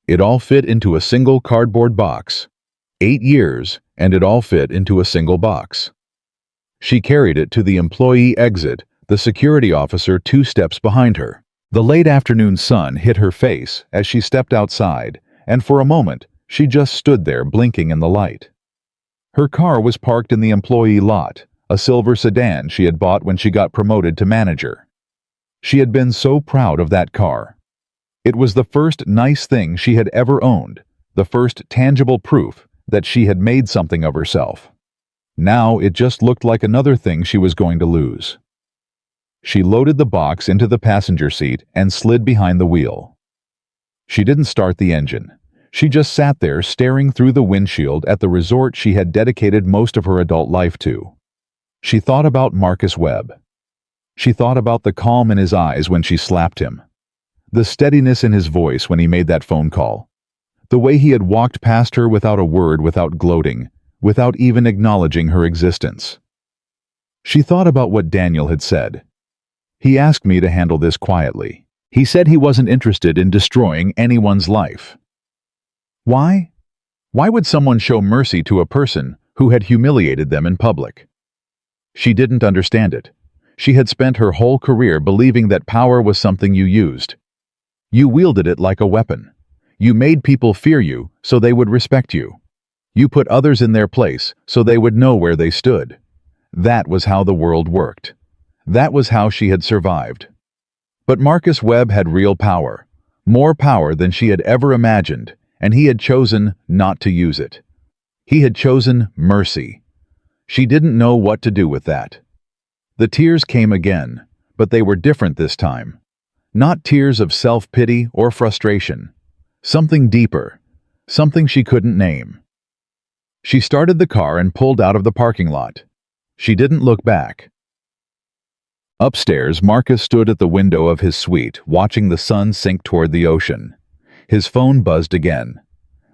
It all fit into a single cardboard box. 8 years, and it all fit into a single box. She carried it to the employee exit, the security officer 2 steps behind her. The late afternoon sun hit her face as she stepped outside, and for a moment, she just stood there blinking in the light. Her car was parked in the employee lot, a silver sedan she had bought when she got promoted to manager. She had been so proud of that car. It was the first nice thing she had ever owned, the first tangible proof that she had made something of herself. Now it just looked like another thing she was going to lose. She loaded the box into the passenger seat and slid behind the wheel. She didn't start the engine. She just sat there staring through the windshield at the resort she had dedicated most of her adult life to. She thought about Marcus Webb. She thought about the calm in his eyes when she slapped him, the steadiness in his voice when he made that phone call, the way he had walked past her without a word, without gloating, without even acknowledging her existence. She thought about what Daniel had said. He asked me to handle this quietly. He said he wasn't interested in destroying anyone's life. Why? Why would someone show mercy to a person who had humiliated them in public? She didn't understand it. She had spent her whole career believing that power was something you used. You wielded it like a weapon. You made people fear you so they would respect you. You put others in their place so they would know where they stood. That was how the world worked. That was how she had survived. But Marcus Webb had real power, more power than she had ever imagined, and he had chosen not to use it. He had chosen mercy. She didn't know what to do with that. The tears came again, but they were different this time. Not tears of self-pity or frustration. Something deeper, something she couldn't name. She started the car and pulled out of the parking lot. She didn't look back. Upstairs, Marcus stood at the window of his suite, watching the sun sink toward the ocean. His phone buzzed again.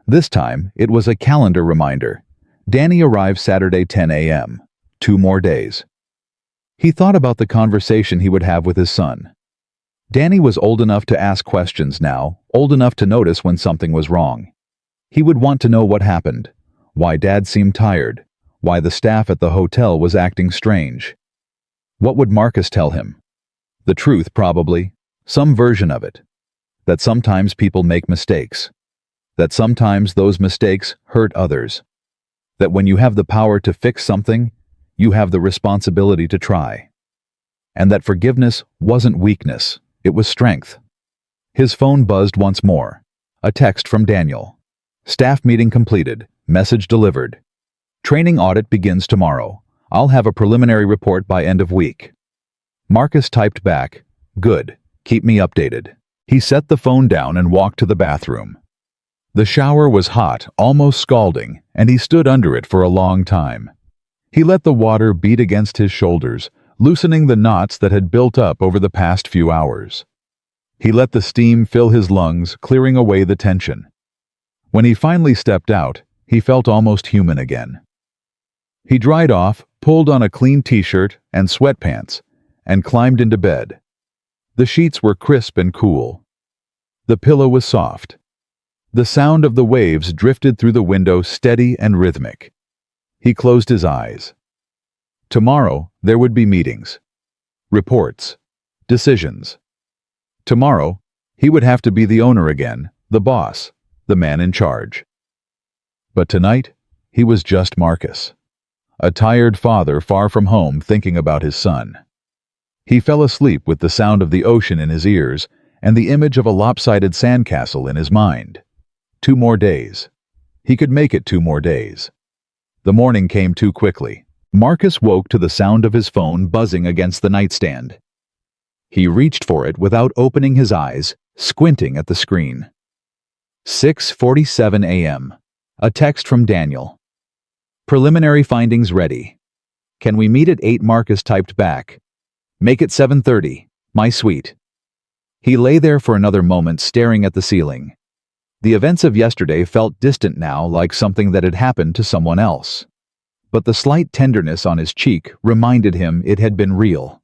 This time, it was a calendar reminder. Danny arrived Saturday 10 a.m. 2 more days. He thought about the conversation he would have with his son. Danny was old enough to ask questions now, old enough to notice when something was wrong. He would want to know what happened, why Dad seemed tired, why the staff at the hotel was acting strange. What would Marcus tell him? The truth, probably. Some version of it. That sometimes people make mistakes. That sometimes those mistakes hurt others. That when you have the power to fix something, you have the responsibility to try. And that forgiveness wasn't weakness, it was strength. His phone buzzed once more. A text from Daniel. Staff meeting completed. Message delivered. Training audit begins tomorrow. I'll have a preliminary report by end of week. Marcus typed back, "Good. Keep me updated." He set the phone down and walked to the bathroom. The shower was hot, almost scalding, and he stood under it for a long time. He let the water beat against his shoulders, loosening the knots that had built up over the past few hours. He let the steam fill his lungs, clearing away the tension. When he finally stepped out, he felt almost human again. He dried off, pulled on a clean t-shirt and sweatpants, and climbed into bed. The sheets were crisp and cool. The pillow was soft. The sound of the waves drifted through the window, steady and rhythmic. He closed his eyes. Tomorrow, there would be meetings, reports, decisions. Tomorrow, he would have to be the owner again, the boss, the man in charge. But tonight, he was just Marcus, a tired father far from home thinking about his son. He fell asleep with the sound of the ocean in his ears and the image of a lopsided sandcastle in his mind. 2 more days. He could make it 2 more days. The morning came too quickly. Marcus woke to the sound of his phone buzzing against the nightstand. He reached for it without opening his eyes, squinting at the screen. 6:47 a.m. A text from Daniel. Preliminary findings ready. Can we meet at 8? Marcus typed back. Make it 7:30. My sweet. He lay there for another moment staring at the ceiling. The events of yesterday felt distant now, like something that had happened to someone else. But the slight tenderness on his cheek reminded him it had been real.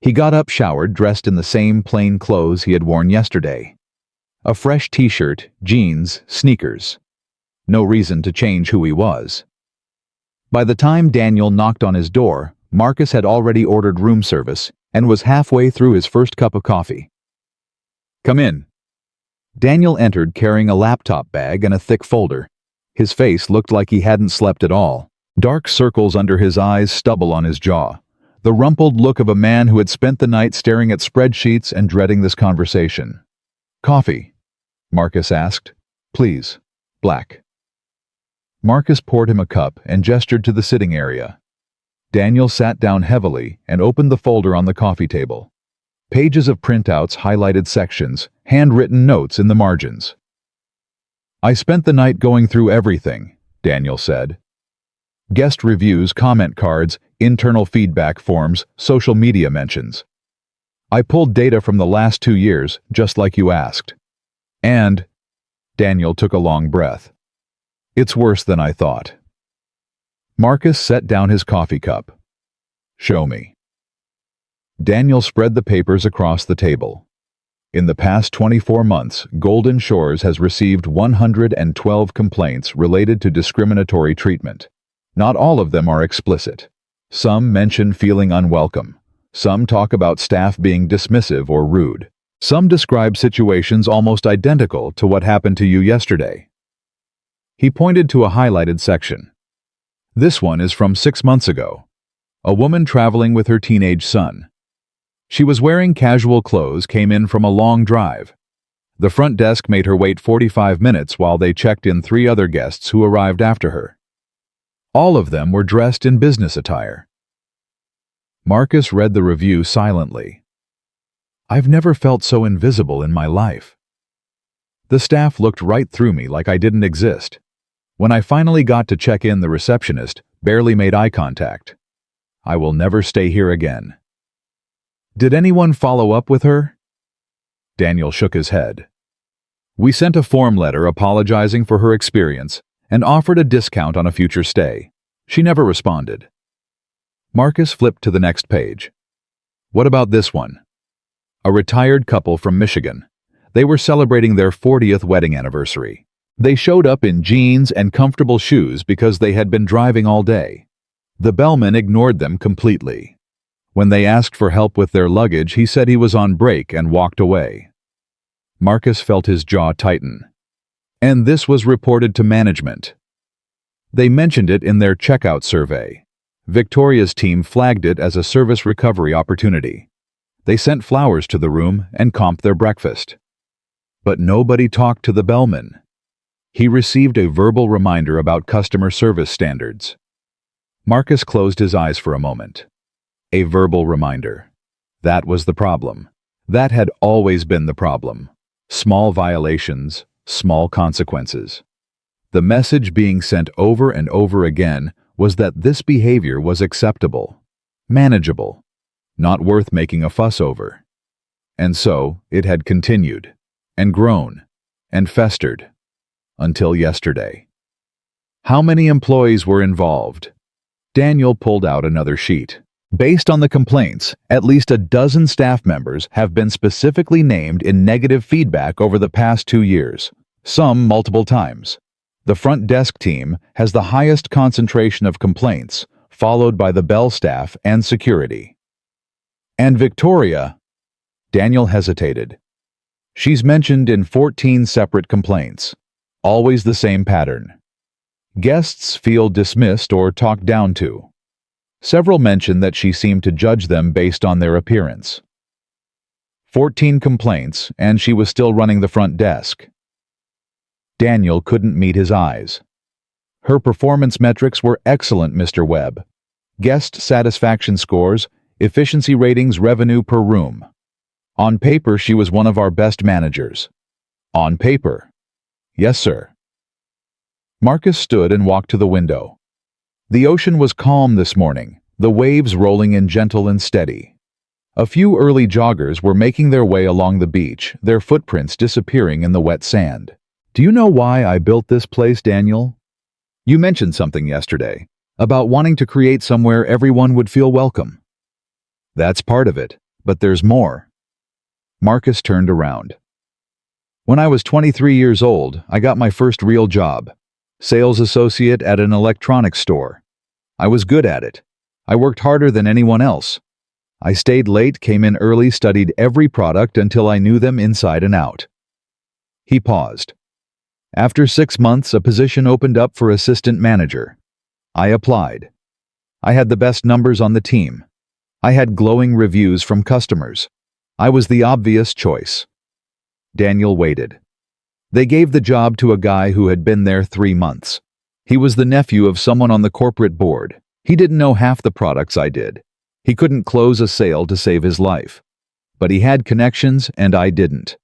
He got up, showered, dressed in the same plain clothes he had worn yesterday. A fresh t-shirt, jeans, sneakers. No reason to change who he was. By the time Daniel knocked on his door, Marcus had already ordered room service and was halfway through his first cup of coffee. Come in. Daniel entered carrying a laptop bag and a thick folder. His face looked like he hadn't slept at all. Dark circles under his eyes, stubble on his jaw. The rumpled look of a man who had spent the night staring at spreadsheets and dreading this conversation. Coffee? Marcus asked. Please. Black. Marcus poured him a cup and gestured to the sitting area. Daniel sat down heavily and opened the folder on the coffee table. Pages of printouts, highlighted sections, handwritten notes in the margins. I spent the night going through everything, Daniel said. Guest reviews, comment cards, internal feedback forms, social media mentions. I pulled data from the last 2 years, just like you asked. And, Daniel took a long breath. It's worse than I thought. Marcus set down his coffee cup. Show me. Daniel spread the papers across the table. In the past 24 months, Golden Shores has received 112 complaints related to discriminatory treatment. Not all of them are explicit. Some mention feeling unwelcome. Some talk about staff being dismissive or rude. Some describe situations almost identical to what happened to you yesterday. He pointed to a highlighted section. This one is from 6 months ago. A woman traveling with her teenage son. She was wearing casual clothes, came in from a long drive. The front desk made her wait 45 minutes while they checked in 3 other guests who arrived after her. All of them were dressed in business attire. Marcus read the review silently. I've never felt so invisible in my life. The staff looked right through me like I didn't exist. When I finally got to check in, the receptionist barely made eye contact. I will never stay here again. Did anyone follow up with her? Daniel shook his head. We sent a form letter apologizing for her experience and offered a discount on a future stay. She never responded. Marcus flipped to the next page. What about this one? A retired couple from Michigan. They were celebrating their 40th wedding anniversary. They showed up in jeans and comfortable shoes because they had been driving all day. The bellman ignored them completely. When they asked for help with their luggage, he said he was on break and walked away. Marcus felt his jaw tighten. And this was reported to management. They mentioned it in their checkout survey. Victoria's team flagged it as a service recovery opportunity. They sent flowers to the room and comped their breakfast. But nobody talked to the bellman. He received a verbal reminder about customer service standards. Marcus closed his eyes for a moment. A verbal reminder. That was the problem. That had always been the problem. Small violations, small consequences. The message being sent over and over again was that this behavior was acceptable, manageable, not worth making a fuss over. And so it had continued, and grown, and festered, until yesterday. How many employees were involved? Daniel pulled out another sheet. Based on the complaints, at least a dozen staff members have been specifically named in negative feedback over the past 2 years, some multiple times. The front desk team has the highest concentration of complaints, followed by the bell staff and security. And Victoria, Daniel hesitated. She's mentioned in 14 separate complaints, always the same pattern. Guests feel dismissed or talked down to. Several mention that she seemed to judge them based on their appearance. 14 complaints, and she was still running the front desk. Daniel couldn't meet his eyes. Her performance metrics were excellent, Mr. Webb. Guest satisfaction scores, efficiency ratings, revenue per room. On paper, she was one of our best managers. On paper. Yes, sir. Marcus stood and walked to the window. The ocean was calm this morning, the waves rolling in gentle and steady. A few early joggers were making their way along the beach, their footprints disappearing in the wet sand. Do you know why I built this place, Daniel? You mentioned something yesterday about wanting to create somewhere everyone would feel welcome. That's part of it, but there's more. Marcus turned around. When I was 23 years old, I got my first real job. Sales associate at an electronics store. I was good at it. I worked harder than anyone else. I stayed late, came in early, studied every product until I knew them inside and out. He paused. After 6 months, a position opened up for assistant manager. I applied. I had the best numbers on the team. I had glowing reviews from customers. I was the obvious choice. Daniel waited. They gave the job to a guy who had been there 3 months. He was the nephew of someone on the corporate board. He didn't know half the products I did. He couldn't close a sale to save his life. But he had connections, and I didn't.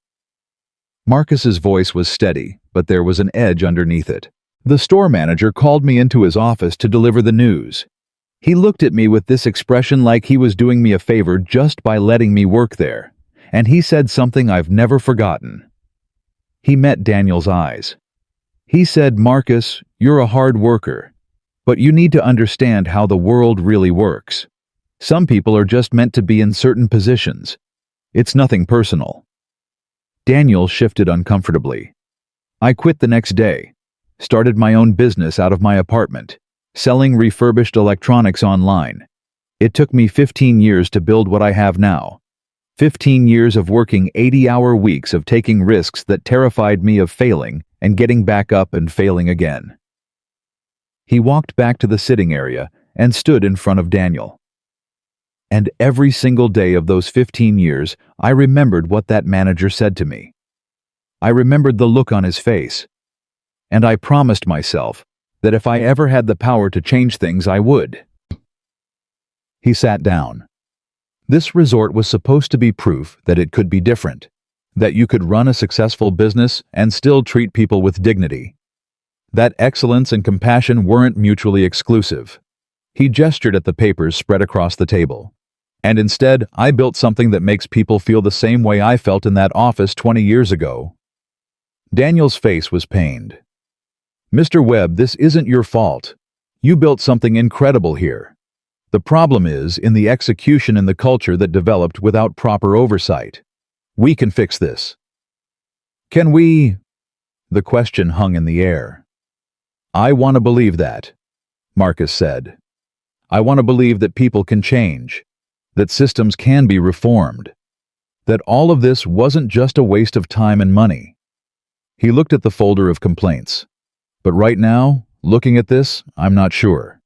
Marcus's voice was steady, but there was an edge underneath it. The store manager called me into his office to deliver the news. He looked at me with this expression like he was doing me a favor just by letting me work there, and he said something I've never forgotten. He met Daniel's eyes. He said, "Marcus, you're a hard worker, but you need to understand how the world really works. Some people are just meant to be in certain positions. It's nothing personal." Daniel shifted uncomfortably. I quit the next day, started my own business out of my apartment, selling refurbished electronics online. It took me 15 years to build what I have now. 15 years of working 80-hour weeks, of taking risks that terrified me, of failing and getting back up and failing again. He walked back to the sitting area and stood in front of Daniel. And every single day of those 15 years, I remembered what that manager said to me. I remembered the look on his face. And I promised myself that if I ever had the power to change things, I would. He sat down. This resort was supposed to be proof that it could be different, that you could run a successful business and still treat people with dignity, that excellence and compassion weren't mutually exclusive. He gestured at the papers spread across the table. And instead, I built something that makes people feel the same way I felt in that office 20 years ago. Daniel's face was pained. "Mr. Webb, this isn't your fault. You built something incredible here. The problem is in the execution and the culture that developed without proper oversight. We can fix this." Can we? The question hung in the air. I want to believe that, Marcus said. I want to believe that people can change, that systems can be reformed, that all of this wasn't just a waste of time and money. He looked at the folder of complaints. But right now, looking at this, I'm not sure.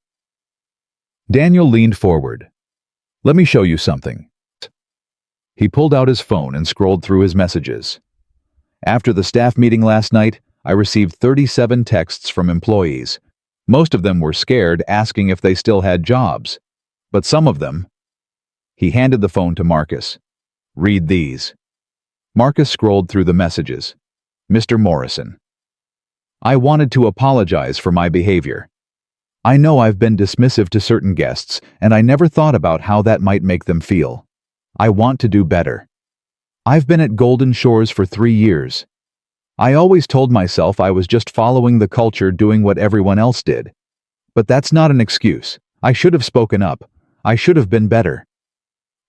Daniel leaned forward. "Let me show you something." He pulled out his phone and scrolled through his messages. After the staff meeting last night, I received 37 texts from employees. Most of them were scared, asking if they still had jobs. But some of them... He handed the phone to Marcus. "Read these." Marcus scrolled through the messages. "Mr. Morrison. I wanted to apologize for my behavior. I know I've been dismissive to certain guests, and I never thought about how that might make them feel. I want to do better. I've been at Golden Shores for 3 years. I always told myself I was just following the culture, doing what everyone else did. But that's not an excuse. I should have spoken up. I should have been better.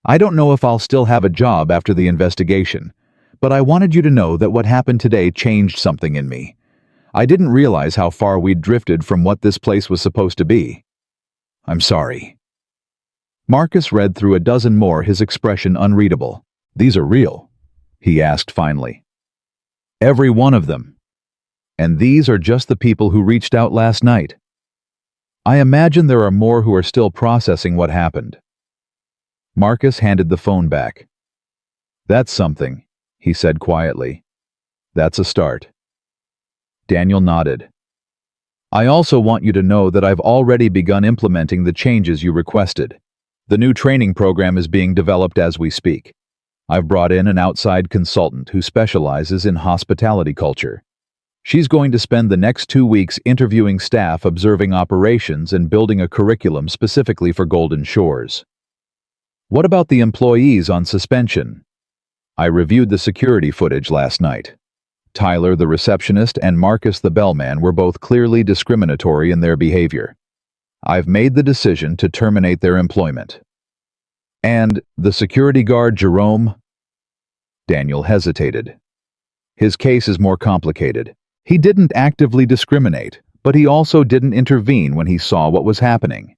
I don't know if I'll still have a job after the investigation, but I wanted you to know that what happened today changed something in me. I didn't realize how far we'd drifted from what this place was supposed to be. I'm sorry." Marcus read through a dozen more, his expression unreadable. "These are real?" he asked finally. "Every one of them. And these are just the people who reached out last night. I imagine there are more who are still processing what happened." Marcus handed the phone back. "That's something," he said quietly. "That's a start." Daniel nodded. I also want you to know that I've already begun implementing the changes you requested. The new training program is being developed as we speak. I've brought in an outside consultant who specializes in hospitality culture. She's going to spend the next 2 weeks interviewing staff, observing operations, and building a curriculum specifically for Golden Shores. What about the employees on suspension? I reviewed the security footage last night. Tyler, the receptionist, and Marcus, the bellman, were both clearly discriminatory in their behavior. I've made the decision to terminate their employment. And the security guard, Jerome? Daniel hesitated. His case is more complicated. He didn't actively discriminate, but he also didn't intervene when he saw what was happening.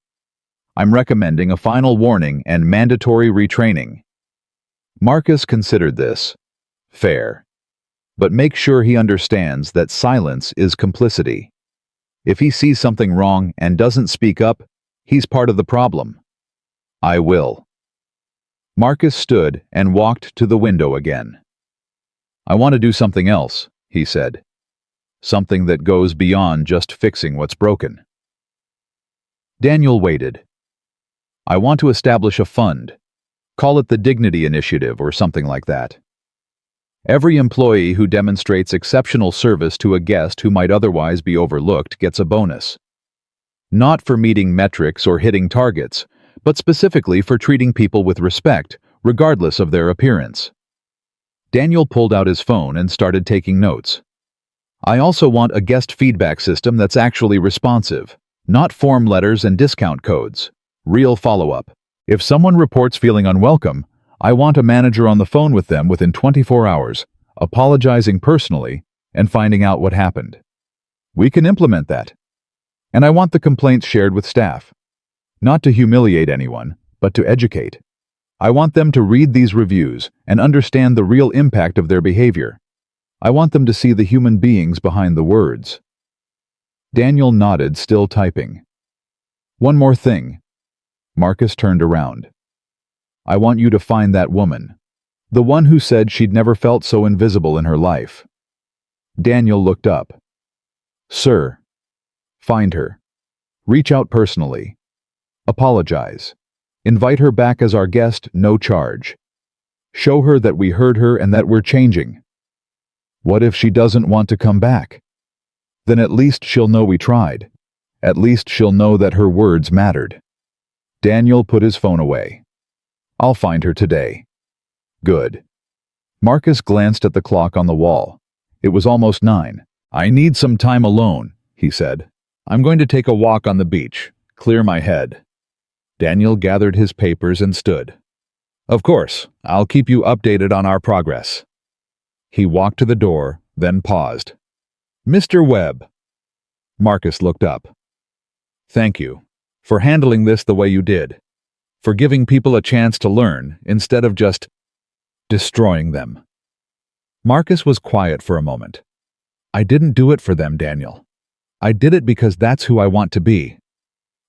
I'm recommending a final warning and mandatory retraining. Marcus considered this. Fair. But make sure he understands that silence is complicity. If he sees something wrong and doesn't speak up, he's part of the problem. I will. Marcus stood and walked to the window again. I want to do something else, he said. Something that goes beyond just fixing what's broken. Daniel waited. I want to establish a fund. Call it the Dignity Initiative or something like that. Every employee who demonstrates exceptional service to a guest who might otherwise be overlooked gets a bonus. Not for meeting metrics or hitting targets, but specifically for treating people with respect, regardless of their appearance. Daniel pulled out his phone and started taking notes. I also want a guest feedback system that's actually responsive, not form letters and discount codes. Real follow-up. If someone reports feeling unwelcome, I want a manager on the phone with them within 24 hours, apologizing personally and finding out what happened. We can implement that. And I want the complaints shared with staff. Not to humiliate anyone, but to educate. I want them to read these reviews and understand the real impact of their behavior. I want them to see the human beings behind the words. Daniel nodded, still typing. One more thing. Marcus turned around. I want you to find that woman. The one who said she'd never felt so invisible in her life. Daniel looked up. Sir. Find her. Reach out personally. Apologize. Invite her back as our guest, no charge. Show her that we heard her and that we're changing. What if she doesn't want to come back? Then at least she'll know we tried. At least she'll know that her words mattered. Daniel put his phone away. I'll find her today. Good. Marcus glanced at the clock on the wall. It was almost 9. I need some time alone, he said. I'm going to take a walk on the beach, clear my head. Daniel gathered his papers and stood. Of course, I'll keep you updated on our progress. He walked to the door, then paused. Mr. Webb. Marcus looked up. Thank you for handling this the way you did, for giving people a chance to learn instead of just destroying them. Marcus was quiet for a moment. I didn't do it for them, Daniel. I did it because that's who I want to be.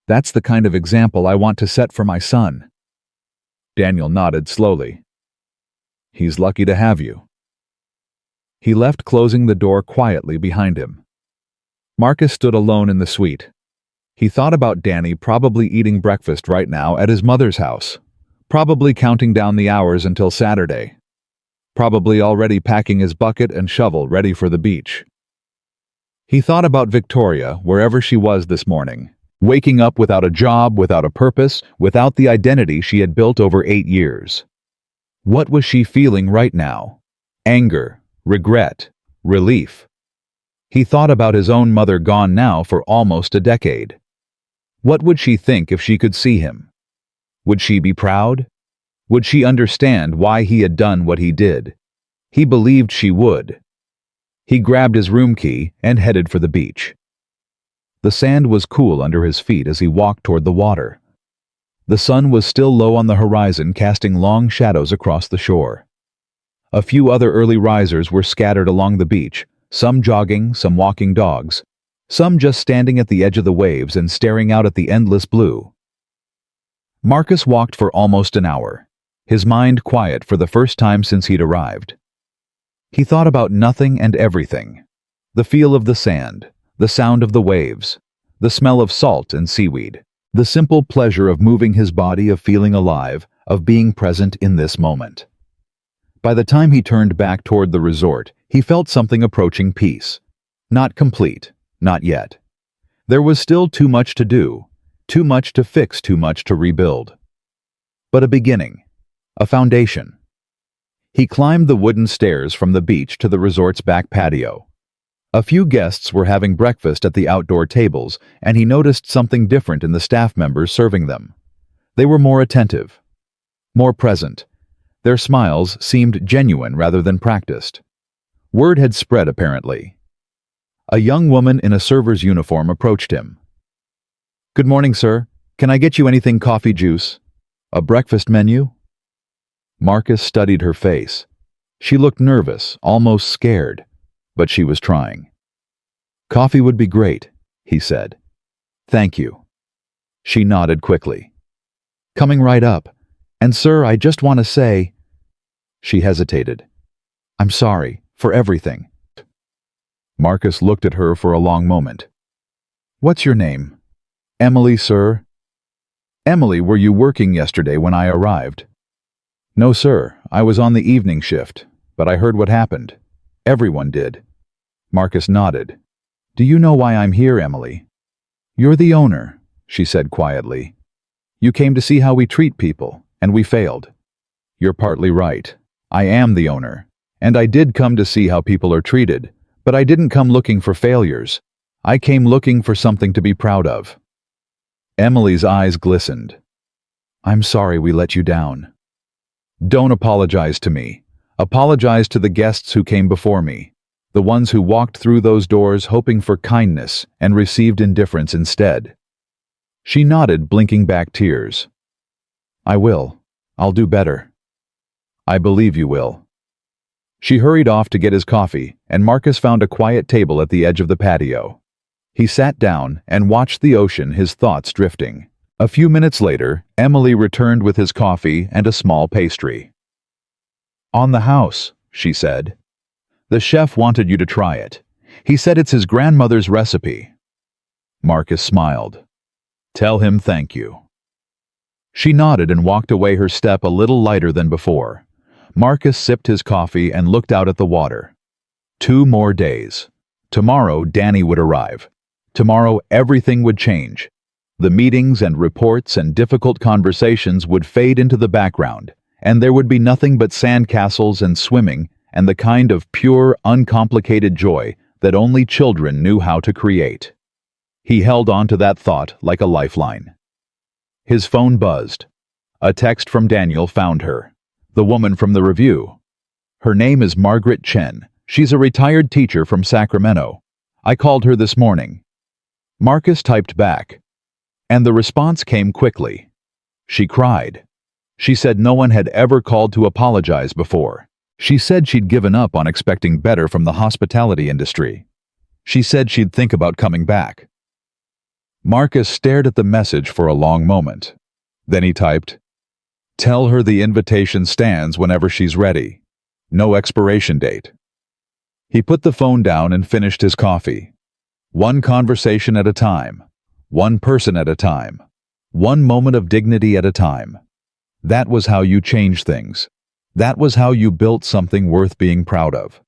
That's the kind of example I want to set for my son. Daniel nodded slowly. He's lucky to have you. He left, closing the door quietly behind him. Marcus stood alone in the suite. He thought about Danny probably eating breakfast right now at his mother's house, probably counting down the hours until Saturday, probably already packing his bucket and shovel ready for the beach. He thought about Victoria, wherever she was this morning, waking up without a job, without a purpose, without the identity she had built over 8 years. What was she feeling right now? Anger, regret, relief. He thought about his own mother, gone now for almost a decade. What would she think if she could see him? Would she be proud? Would she understand why he had done what he did? He believed she would. He grabbed his room key and headed for the beach. The sand was cool under his feet as he walked toward the water. The sun was still low on the horizon, casting long shadows across the shore. A few other early risers were scattered along the beach, some jogging, some walking dogs, some just standing at the edge of the waves and staring out at the endless blue. Marcus walked for almost an hour, his mind quiet for the first time since he'd arrived. He thought about nothing and everything. The feel of the sand, the sound of the waves, the smell of salt and seaweed, the simple pleasure of moving his body, of feeling alive, of being present in this moment. By the time he turned back toward the resort, he felt something approaching peace. Not complete, not yet. There was still too much to do, too much to fix, too much to rebuild. But a beginning, a foundation. He climbed the wooden stairs from the beach to the resort's back patio. A few guests were having breakfast at the outdoor tables, and he noticed something different in the staff members serving them. They were more attentive, more present. Their smiles seemed genuine rather than practiced. Word had spread, apparently. A young woman in a server's uniform approached him. "Good morning, sir. Can I get you anything, coffee, juice? A breakfast menu?" Marcus studied her face. She looked nervous, almost scared, but she was trying. "Coffee would be great," he said. "Thank you." She nodded quickly. "Coming right up. And sir, I just want to say—" She hesitated. "I'm sorry for everything." Marcus looked at her for a long moment. "What's your name?" "Emily, sir." "Emily, were you working yesterday when I arrived?" "No, sir. I was on the evening shift, but I heard what happened. Everyone did." Marcus nodded. "Do you know why I'm here, Emily?" "You're the owner," she said quietly. "You came to see how we treat people, and we failed." "You're partly right. I am the owner, and I did come to see how people are treated, but I didn't come looking for failures. I came looking for something to be proud of." Emily's eyes glistened. "I'm sorry we let you down." "Don't apologize to me. Apologize to the guests who came before me, the ones who walked through those doors hoping for kindness and received indifference instead." She nodded, blinking back tears. "I will. I'll do better." "I believe you will." She hurried off to get his coffee, and Marcus found a quiet table at the edge of the patio. He sat down and watched the ocean, his thoughts drifting. A few minutes later, Emily returned with his coffee and a small pastry. "On the house," she said. "The chef wanted you to try it. He said it's his grandmother's recipe." Marcus smiled. "Tell him thank you." She nodded and walked away, her step a little lighter than before. Marcus sipped his coffee and looked out at the water. 2 more days. Tomorrow, Danny would arrive. Tomorrow, everything would change. The meetings and reports and difficult conversations would fade into the background, and there would be nothing but sandcastles and swimming and the kind of pure, uncomplicated joy that only children knew how to create. He held on to that thought like a lifeline. His phone buzzed. A text from Daniel found her, the woman from the review. "Her name is Margaret Chen. She's a retired teacher from Sacramento. I called her this morning." Marcus typed back, and the response came quickly. She cried. She said no one had ever called to apologize before. She said she'd given up on expecting better from the hospitality industry. She said she'd think about coming back. Marcus stared at the message for a long moment. Then he typed, "Tell her the invitation stands whenever she's ready. No expiration date." He put the phone down and finished his coffee. One conversation at a time. One person at a time. One moment of dignity at a time. That was how you changed things. That was how you built something worth being proud of.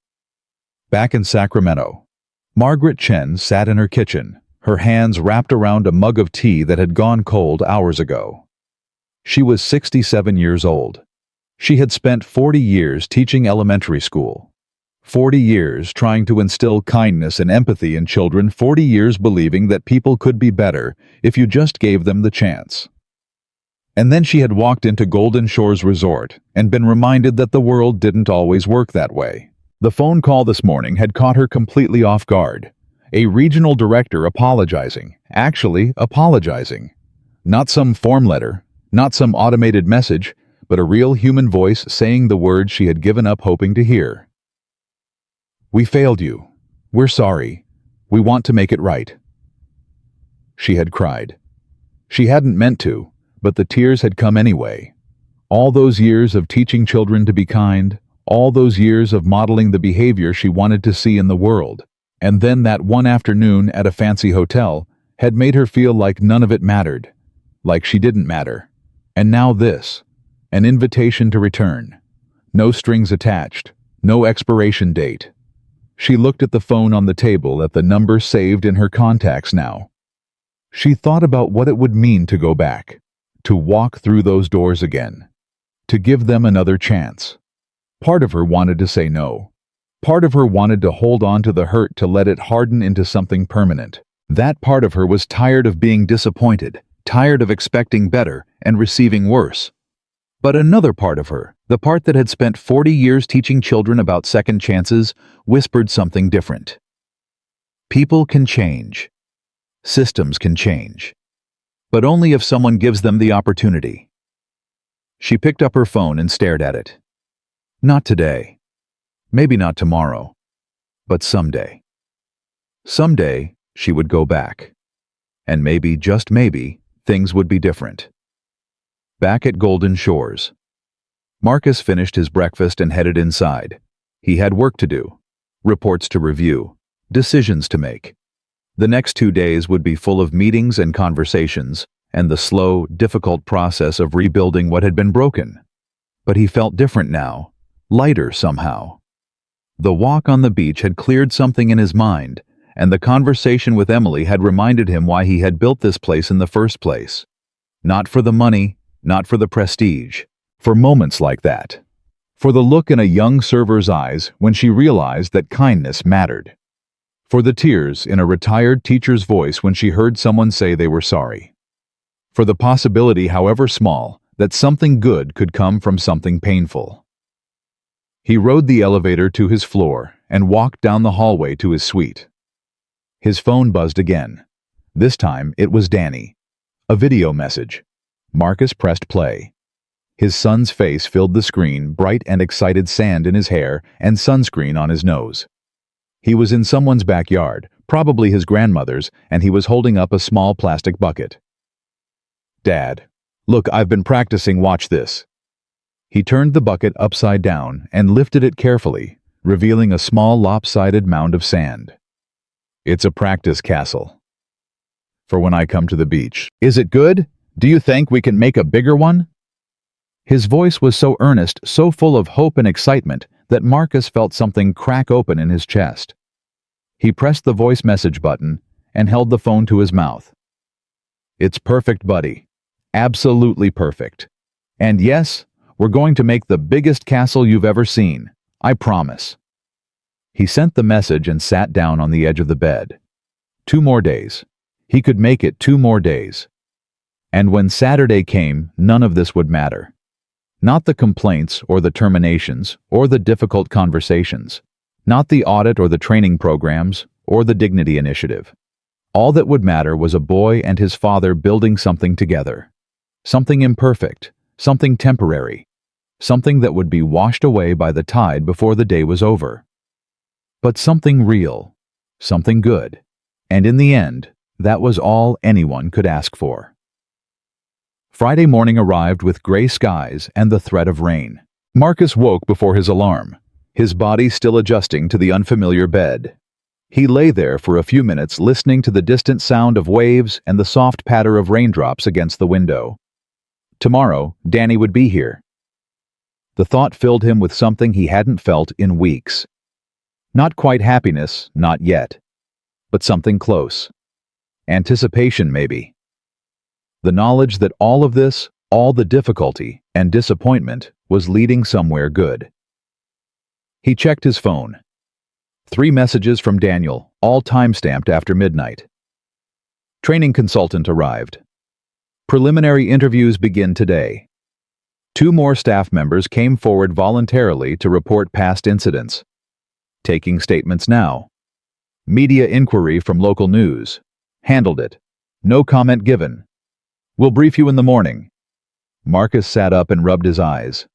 Back in Sacramento, Margaret Chen sat in her kitchen, her hands wrapped around a mug of tea that had gone cold hours ago. She was 67 years old. She had spent 40 years teaching elementary school. 40 years trying to instill kindness and empathy in children, 40 years believing that people could be better if you just gave them the chance. And then she had walked into Golden Shores Resort and been reminded that the world didn't always work that way. The phone call this morning had caught her completely off guard. A regional director apologizing, actually apologizing. Not some form letter, not some automated message, but a real human voice saying the words she had given up hoping to hear. "We failed you. We're sorry. We want to make it right." She had cried. She hadn't meant to, but the tears had come anyway. All those years of teaching children to be kind, all those years of modeling the behavior she wanted to see in the world, And then that one afternoon at a fancy hotel had made her feel like none of it mattered, like she didn't matter. And now this, an invitation to return. No strings attached, no expiration date. She looked at the phone on the table at the number saved in her contacts now. She thought about what it would mean to go back, to walk through those doors again, to give them another chance. Part of her wanted to say no. Part of her wanted to hold on to the hurt to let it harden into something permanent. That part of her was tired of being disappointed, tired of expecting better and receiving worse. But another part of her, the part that had spent 40 years teaching children about second chances, whispered something different. People can change. Systems can change. But only if someone gives them the opportunity. She picked up her phone and stared at it. Not today. Maybe not tomorrow. But someday. Someday, she would go back. And maybe, just maybe, things would be different. Back at Golden Shores. Marcus finished his breakfast and headed inside. He had work to do, reports to review, decisions to make. The next 2 days would be full of meetings and conversations, and the slow, difficult process of rebuilding what had been broken. But he felt different now, lighter somehow. The walk on the beach had cleared something in his mind, and the conversation with Emily had reminded him why he had built this place in the first place. Not for the money, not for the prestige, for moments like that. For the look in a young server's eyes when she realized that kindness mattered. For the tears in a retired teacher's voice when she heard someone say they were sorry. For the possibility, however small, that something good could come from something painful. He rode the elevator to his floor and walked down the hallway to his suite. His phone buzzed again. This time it was Danny. A video message. Marcus pressed play. His son's face filled the screen, bright and excited, sand in his hair and sunscreen on his nose. He was in someone's backyard, probably his grandmother's, and he was holding up a small plastic bucket. Dad, look, I've been practicing, watch this. He turned the bucket upside down and lifted it carefully, revealing a small lopsided mound of sand. It's a practice castle. For when I come to the beach. Is it good? Do you think we can make a bigger one? His voice was so earnest, so full of hope and excitement, that Marcus felt something crack open in his chest. He pressed the voice message button and held the phone to his mouth. It's perfect, buddy. Absolutely perfect. And yes, we're going to make the biggest castle you've ever seen. I promise. He sent the message and sat down on the edge of the bed. 2 more days. He could make it 2 more days. And when Saturday came, none of this would matter. Not the complaints or the terminations or the difficult conversations. Not the audit or the training programs or the dignity initiative. All that would matter was a boy and his father building something together. Something imperfect, something temporary, something that would be washed away by the tide before the day was over. But something real, something good. And in the end, that was all anyone could ask for. Friday morning arrived with gray skies and the threat of rain. Marcus woke before his alarm, his body still adjusting to the unfamiliar bed. He lay there for a few minutes listening to the distant sound of waves and the soft patter of raindrops against the window. Tomorrow, Danny would be here. The thought filled him with something he hadn't felt in weeks. Not quite happiness, not yet, but something close. Anticipation, maybe. The knowledge that all of this, all the difficulty and disappointment, was leading somewhere good. He checked his phone. 3 messages from Daniel, all time-stamped after midnight. Training consultant arrived. Preliminary interviews begin today. 2 more staff members came forward voluntarily to report past incidents. Taking statements now. Media inquiry from local news. Handled it. No comment given. We'll brief you in the morning. Marcus sat up and rubbed his eyes.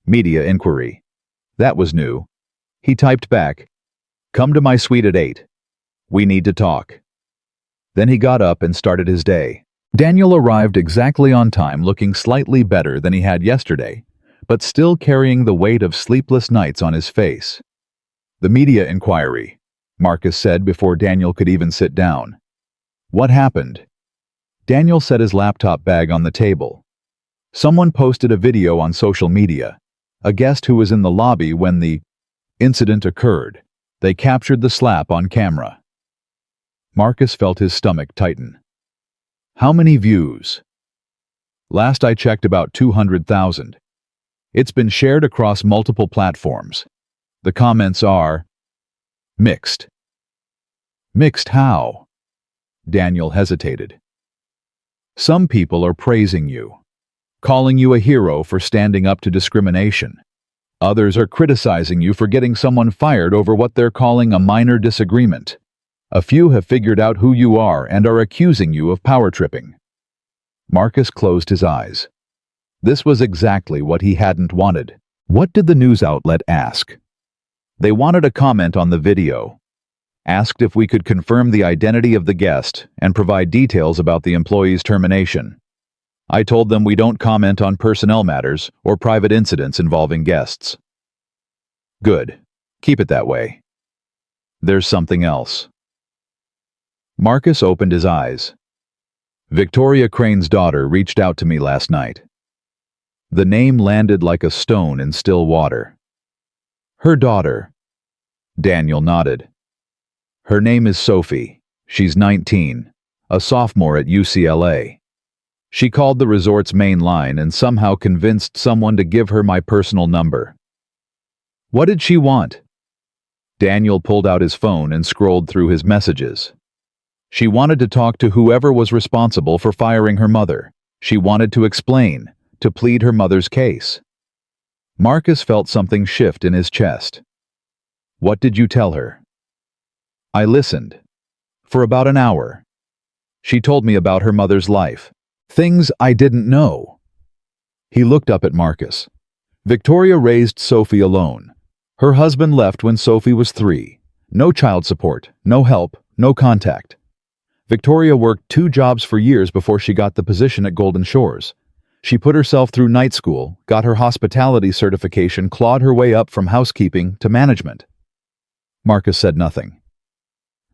Media inquiry. That was new. He typed back, "Come to my suite at 8. We need to talk." Then he got up and started his day. Daniel arrived exactly on time, looking slightly better than he had yesterday, but still carrying the weight of sleepless nights on his face. The media inquiry. Marcus said before Daniel could even sit down. What happened? Daniel set his laptop bag on the table. Someone posted a video on social media. A guest who was in the lobby when the incident occurred. They captured the slap on camera. Marcus felt his stomach tighten. How many views? Last I checked, about 200,000. It's been shared across multiple platforms. The comments are mixed. Mixed how? Daniel hesitated. Some people are praising you, calling you a hero for standing up to discrimination. Others are criticizing you for getting someone fired over what they're calling a minor disagreement. A few have figured out who you are and are accusing you of power tripping. Marcus closed his eyes. This was exactly what he hadn't wanted. What did the news outlet ask? They wanted a comment on the video. Asked if we could confirm the identity of the guest and provide details about the employee's termination. I told them we don't comment on personnel matters or private incidents involving guests. Good. Keep it that way. There's something else. Marcus opened his eyes. Victoria Crane's daughter reached out to me last night. The name landed like a stone in still water. Her daughter. Daniel nodded. Her name is Sophie. She's 19, a sophomore at UCLA. She called the resort's main line and somehow convinced someone to give her my personal number. What did she want? Daniel pulled out his phone and scrolled through his messages. She wanted to talk to whoever was responsible for firing her mother. She wanted to explain, to plead her mother's case. Marcus felt something shift in his chest. What did you tell her? I listened. For about an hour. She told me about her mother's life. Things I didn't know. He looked up at Marcus. Victoria raised Sophie alone. Her husband left when Sophie was 3. No child support, no help, no contact. Victoria worked 2 jobs for years before she got the position at Golden Shores. She put herself through night school, got her hospitality certification, clawed her way up from housekeeping to management. Marcus said nothing.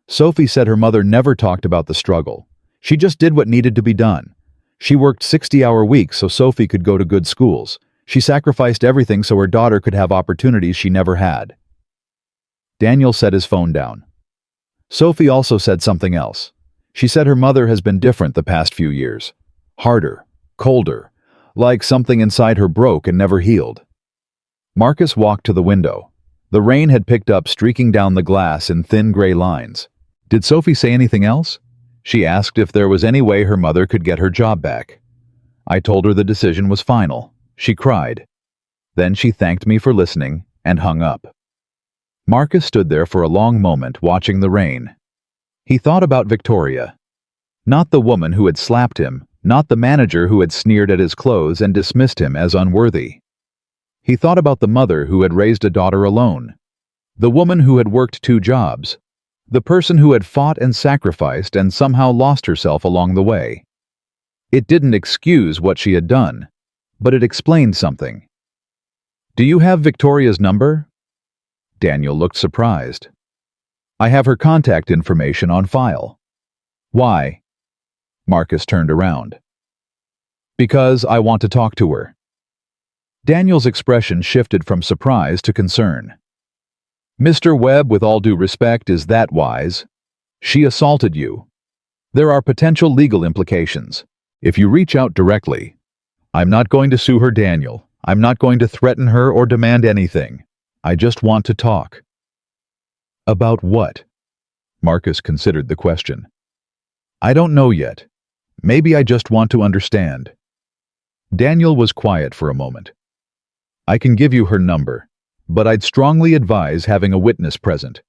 Sophie said her mother never talked about the struggle. She just did what needed to be done. She worked 60-hour weeks so Sophie could go to good schools. She sacrificed everything so her daughter could have opportunities she never had. Daniel set his phone down. Sophie also said something else. She said her mother has been different the past few years. Harder, colder, like something inside her broke and never healed. Marcus walked to the window. The rain had picked up, streaking down the glass in thin gray lines. Did Sophie say anything else? She asked if there was any way her mother could get her job back. I told her the decision was final. She cried. Then she thanked me for listening and hung up. Marcus stood there for a long moment watching the rain. He thought about Victoria. Not the woman who had slapped him, not the manager who had sneered at his clothes and dismissed him as unworthy. He thought about the mother who had raised a daughter alone, the woman who had worked 2 jobs, the person who had fought and sacrificed and somehow lost herself along the way. It didn't excuse what she had done, but it explained something. Do you have Victoria's number? Daniel looked surprised. I have her contact information on file. Why? Marcus turned around. Because I want to talk to her. Daniel's expression shifted from surprise to concern. Mr. Webb, with all due respect, is that wise? She assaulted you. There are potential legal implications. If you reach out directly, I'm not going to sue her, Daniel. I'm not going to threaten her or demand anything. I just want to talk. About what? Marcus considered the question. I don't know yet. Maybe I just want to understand. Daniel was quiet for a moment. I can give you her number, but I'd strongly advise having a witness present.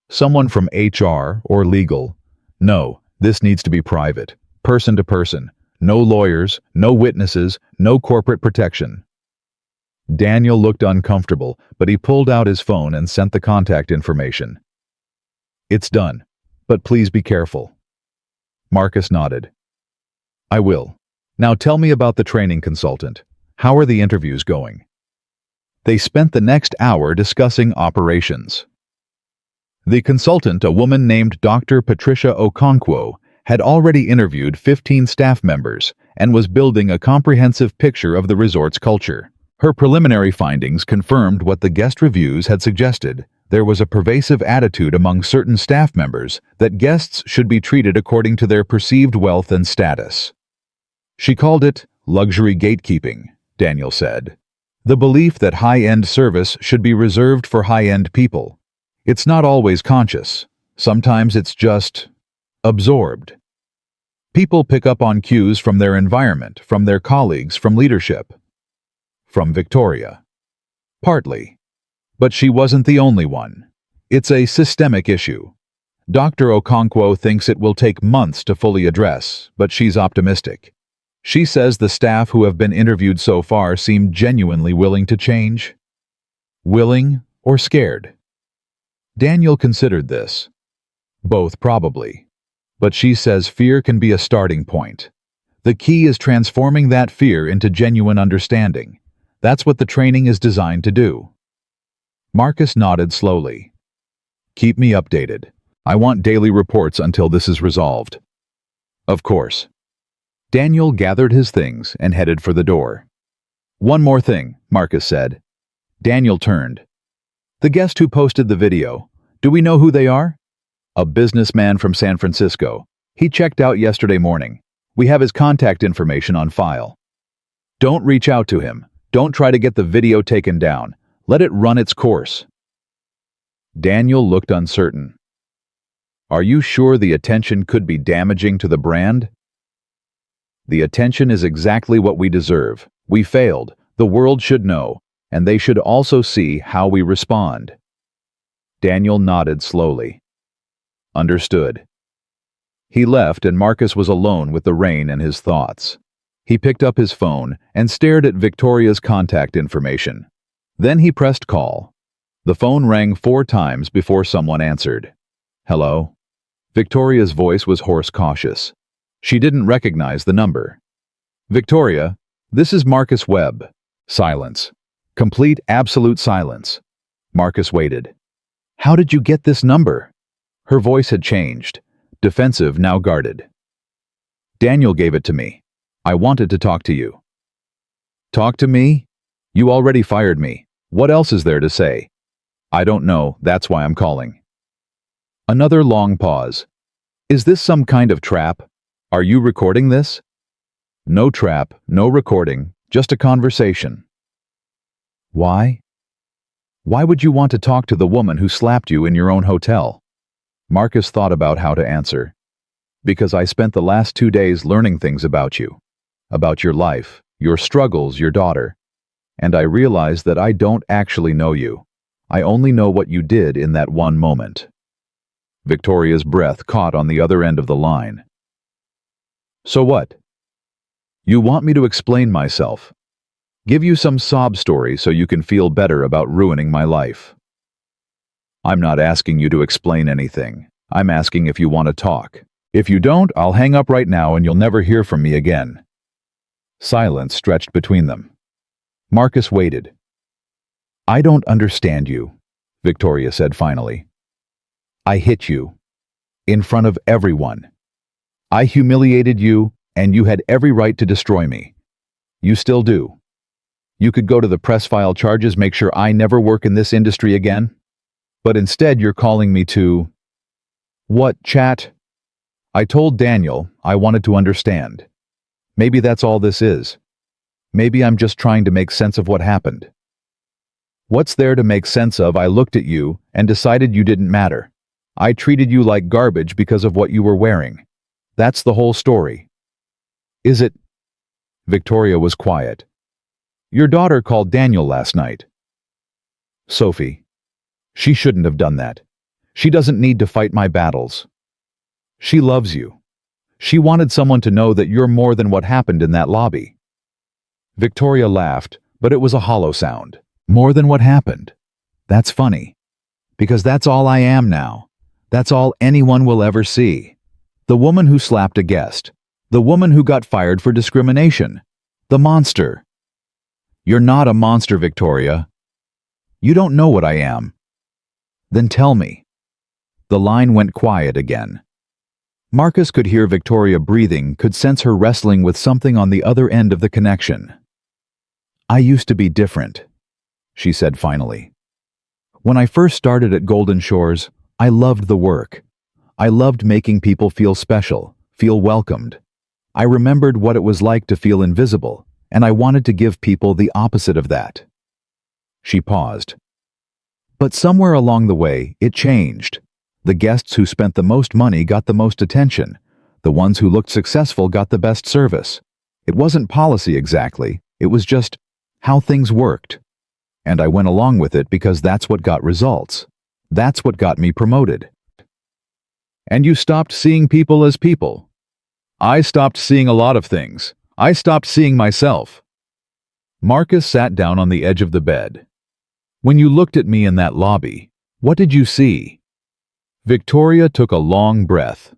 Someone from HR or legal. No, this needs to be private, person to person. No lawyers, no witnesses, no corporate protection. Daniel looked uncomfortable, but he pulled out his phone and sent the contact information. It's done, but please be careful. Marcus nodded. I will. Now tell me about the training consultant. How are the interviews going? They spent the next hour discussing operations. The consultant, a woman named Dr. Patricia Okonkwo, had already interviewed 15 staff members and was building a comprehensive picture of the resort's culture. Her preliminary findings confirmed what the guest reviews had suggested. There was a pervasive attitude among certain staff members that guests should be treated according to their perceived wealth and status. She called it luxury gatekeeping, Daniel said. The belief that high-end service should be reserved for high-end people. It's not always conscious. Sometimes it's just absorbed. People pick up on cues from their environment, from their colleagues, from leadership. From Victoria. Partly. But she wasn't the only one. It's a systemic issue. Dr. Okonkwo thinks it will take months to fully address, but she's optimistic. She says the staff who have been interviewed so far seem genuinely willing to change. Willing or scared? Daniel considered this. Both probably. But she says fear can be a starting point. The key is transforming that fear into genuine understanding. That's what the training is designed to do. Marcus nodded slowly. Keep me updated. I want daily reports until this is resolved. Of course. Daniel gathered his things and headed for the door. One more thing, Marcus said. Daniel turned. The guest who posted the video, do we know who they are? A businessman from San Francisco. He checked out yesterday morning. We have his contact information on file. Don't reach out to him. Don't try to get the video taken down. Let it run its course. Daniel looked uncertain. Are you sure the attention could be damaging to the brand? The attention is exactly what we deserve. We failed. The world should know, and they should also see how we respond. Daniel nodded slowly. Understood. He left, and Marcus was alone with the rain and his thoughts. He picked up his phone and stared at Victoria's contact information. Then he pressed call. The phone rang 4 times before someone answered. Hello? Victoria's voice was hoarse, cautious. She didn't recognize the number. Victoria, this is Marcus Webb. Silence. Complete, absolute silence. Marcus waited. How did you get this number? Her voice had changed. Defensive, now guarded. Daniel gave it to me. I wanted to talk to you. Talk to me? You already fired me. What else is there to say? I don't know, that's why I'm calling. Another long pause. Is this some kind of trap? Are you recording this? No trap, no recording, just a conversation. Why? Why would you want to talk to the woman who slapped you in your own hotel? Marcus thought about how to answer. Because I spent the last 2 days learning things about you. About your life, your struggles, your daughter. And I realized that I don't actually know you. I only know what you did in that one moment. Victoria's breath caught on the other end of the line. So what? You want me to explain myself? Give you some sob story so you can feel better about ruining my life? I'm not asking you to explain anything. I'm asking if you want to talk. If you don't, I'll hang up right now and you'll never hear from me again. Silence stretched between them. Marcus waited. I don't understand you, Victoria said finally. I hit you. In front of everyone. I humiliated you, and you had every right to destroy me. You still do. You could go to the press, file charges, make sure I never work in this industry again. But instead you're calling me to... What, chat? I told Daniel I wanted to understand. Maybe that's all this is. Maybe I'm just trying to make sense of what happened. What's there to make sense of? I looked at you and decided you didn't matter. I treated you like garbage because of what you were wearing. That's the whole story. Is it? Victoria was quiet. Your daughter called Daniel last night. Sophie. She shouldn't have done that. She doesn't need to fight my battles. She loves you. She wanted someone to know that you're more than what happened in that lobby. Victoria laughed, but it was a hollow sound. More than what happened. That's funny. Because that's all I am now. That's all anyone will ever see. The woman who slapped a guest. The woman who got fired for discrimination. The monster. You're not a monster, Victoria. You don't know what I am. Then tell me. The line went quiet again. Marcus could hear Victoria breathing, could sense her wrestling with something on the other end of the connection. "I used to be different," she said finally. "When I first started at Golden Shores, I loved the work. I loved making people feel special, feel welcomed. I remembered what it was like to feel invisible, and I wanted to give people the opposite of that." She paused. "But somewhere along the way, it changed. The guests who spent the most money got the most attention. The ones who looked successful got the best service. It wasn't policy exactly, it was just how things worked. And I went along with it because that's what got results. That's what got me promoted." "And you stopped seeing people as people." "I stopped seeing a lot of things. I stopped seeing myself." Marcus sat down on the edge of the bed. "When you looked at me in that lobby, what did you see?" Victoria took a long breath.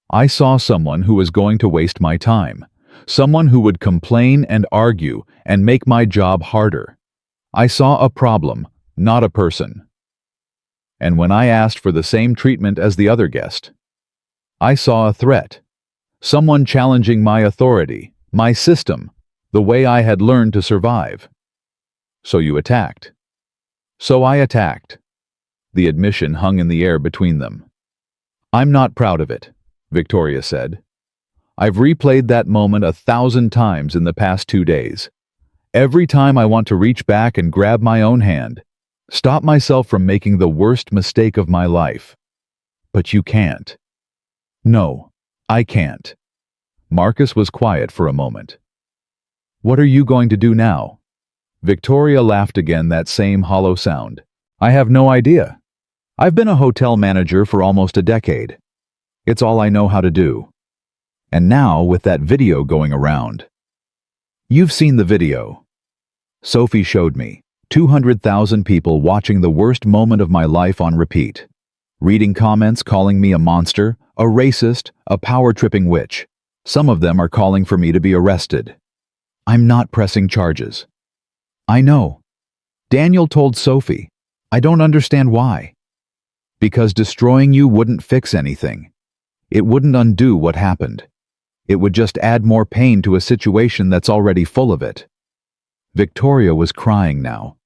"I saw someone who was going to waste my time. Someone who would complain and argue and make my job harder. I saw a problem, not a person. And when I asked for the same treatment as the other guest, I saw a threat. Someone challenging my authority, my system, the way I had learned to survive. So you attacked." "So I attacked." The admission hung in the air between them. "I'm not proud of it," Victoria said. "I've replayed that moment 1,000 times in the past 2 days. Every time I want to reach back and grab my own hand, stop myself from making the worst mistake of my life. But you can't." "No, I can't." Marcus was quiet for a moment. "What are you going to do now?" Victoria laughed again, that same hollow sound. "I have no idea. I've been a hotel manager for almost a decade. It's all I know how to do. And now, with that video going around." "You've seen the video." Sophie showed me. 200,000 people watching the worst moment of my life on repeat. Reading comments calling me a monster, a racist, a power-tripping witch. Some of them are calling for me to be arrested. I'm not pressing charges. I know. Daniel told Sophie. I don't understand why. Because destroying you wouldn't fix anything. It wouldn't undo what happened. It would just add more pain to a situation that's already full of it. Victoria was crying now.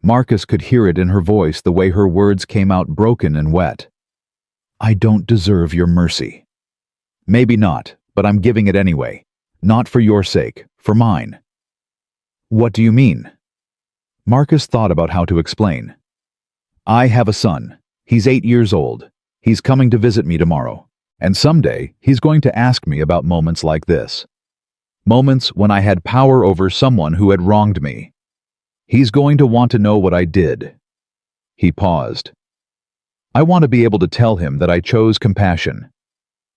Marcus could hear it in her voice, the way her words came out broken and wet. "I don't deserve your mercy." "Maybe not, but I'm giving it anyway. Not for your sake, for mine." "What do you mean?" Marcus thought about how to explain. "I have a son. He's 8 years old. He's coming to visit me tomorrow. And someday, he's going to ask me about moments like this. Moments when I had power over someone who had wronged me. He's going to want to know what I did." He paused. "I want to be able to tell him that I chose compassion.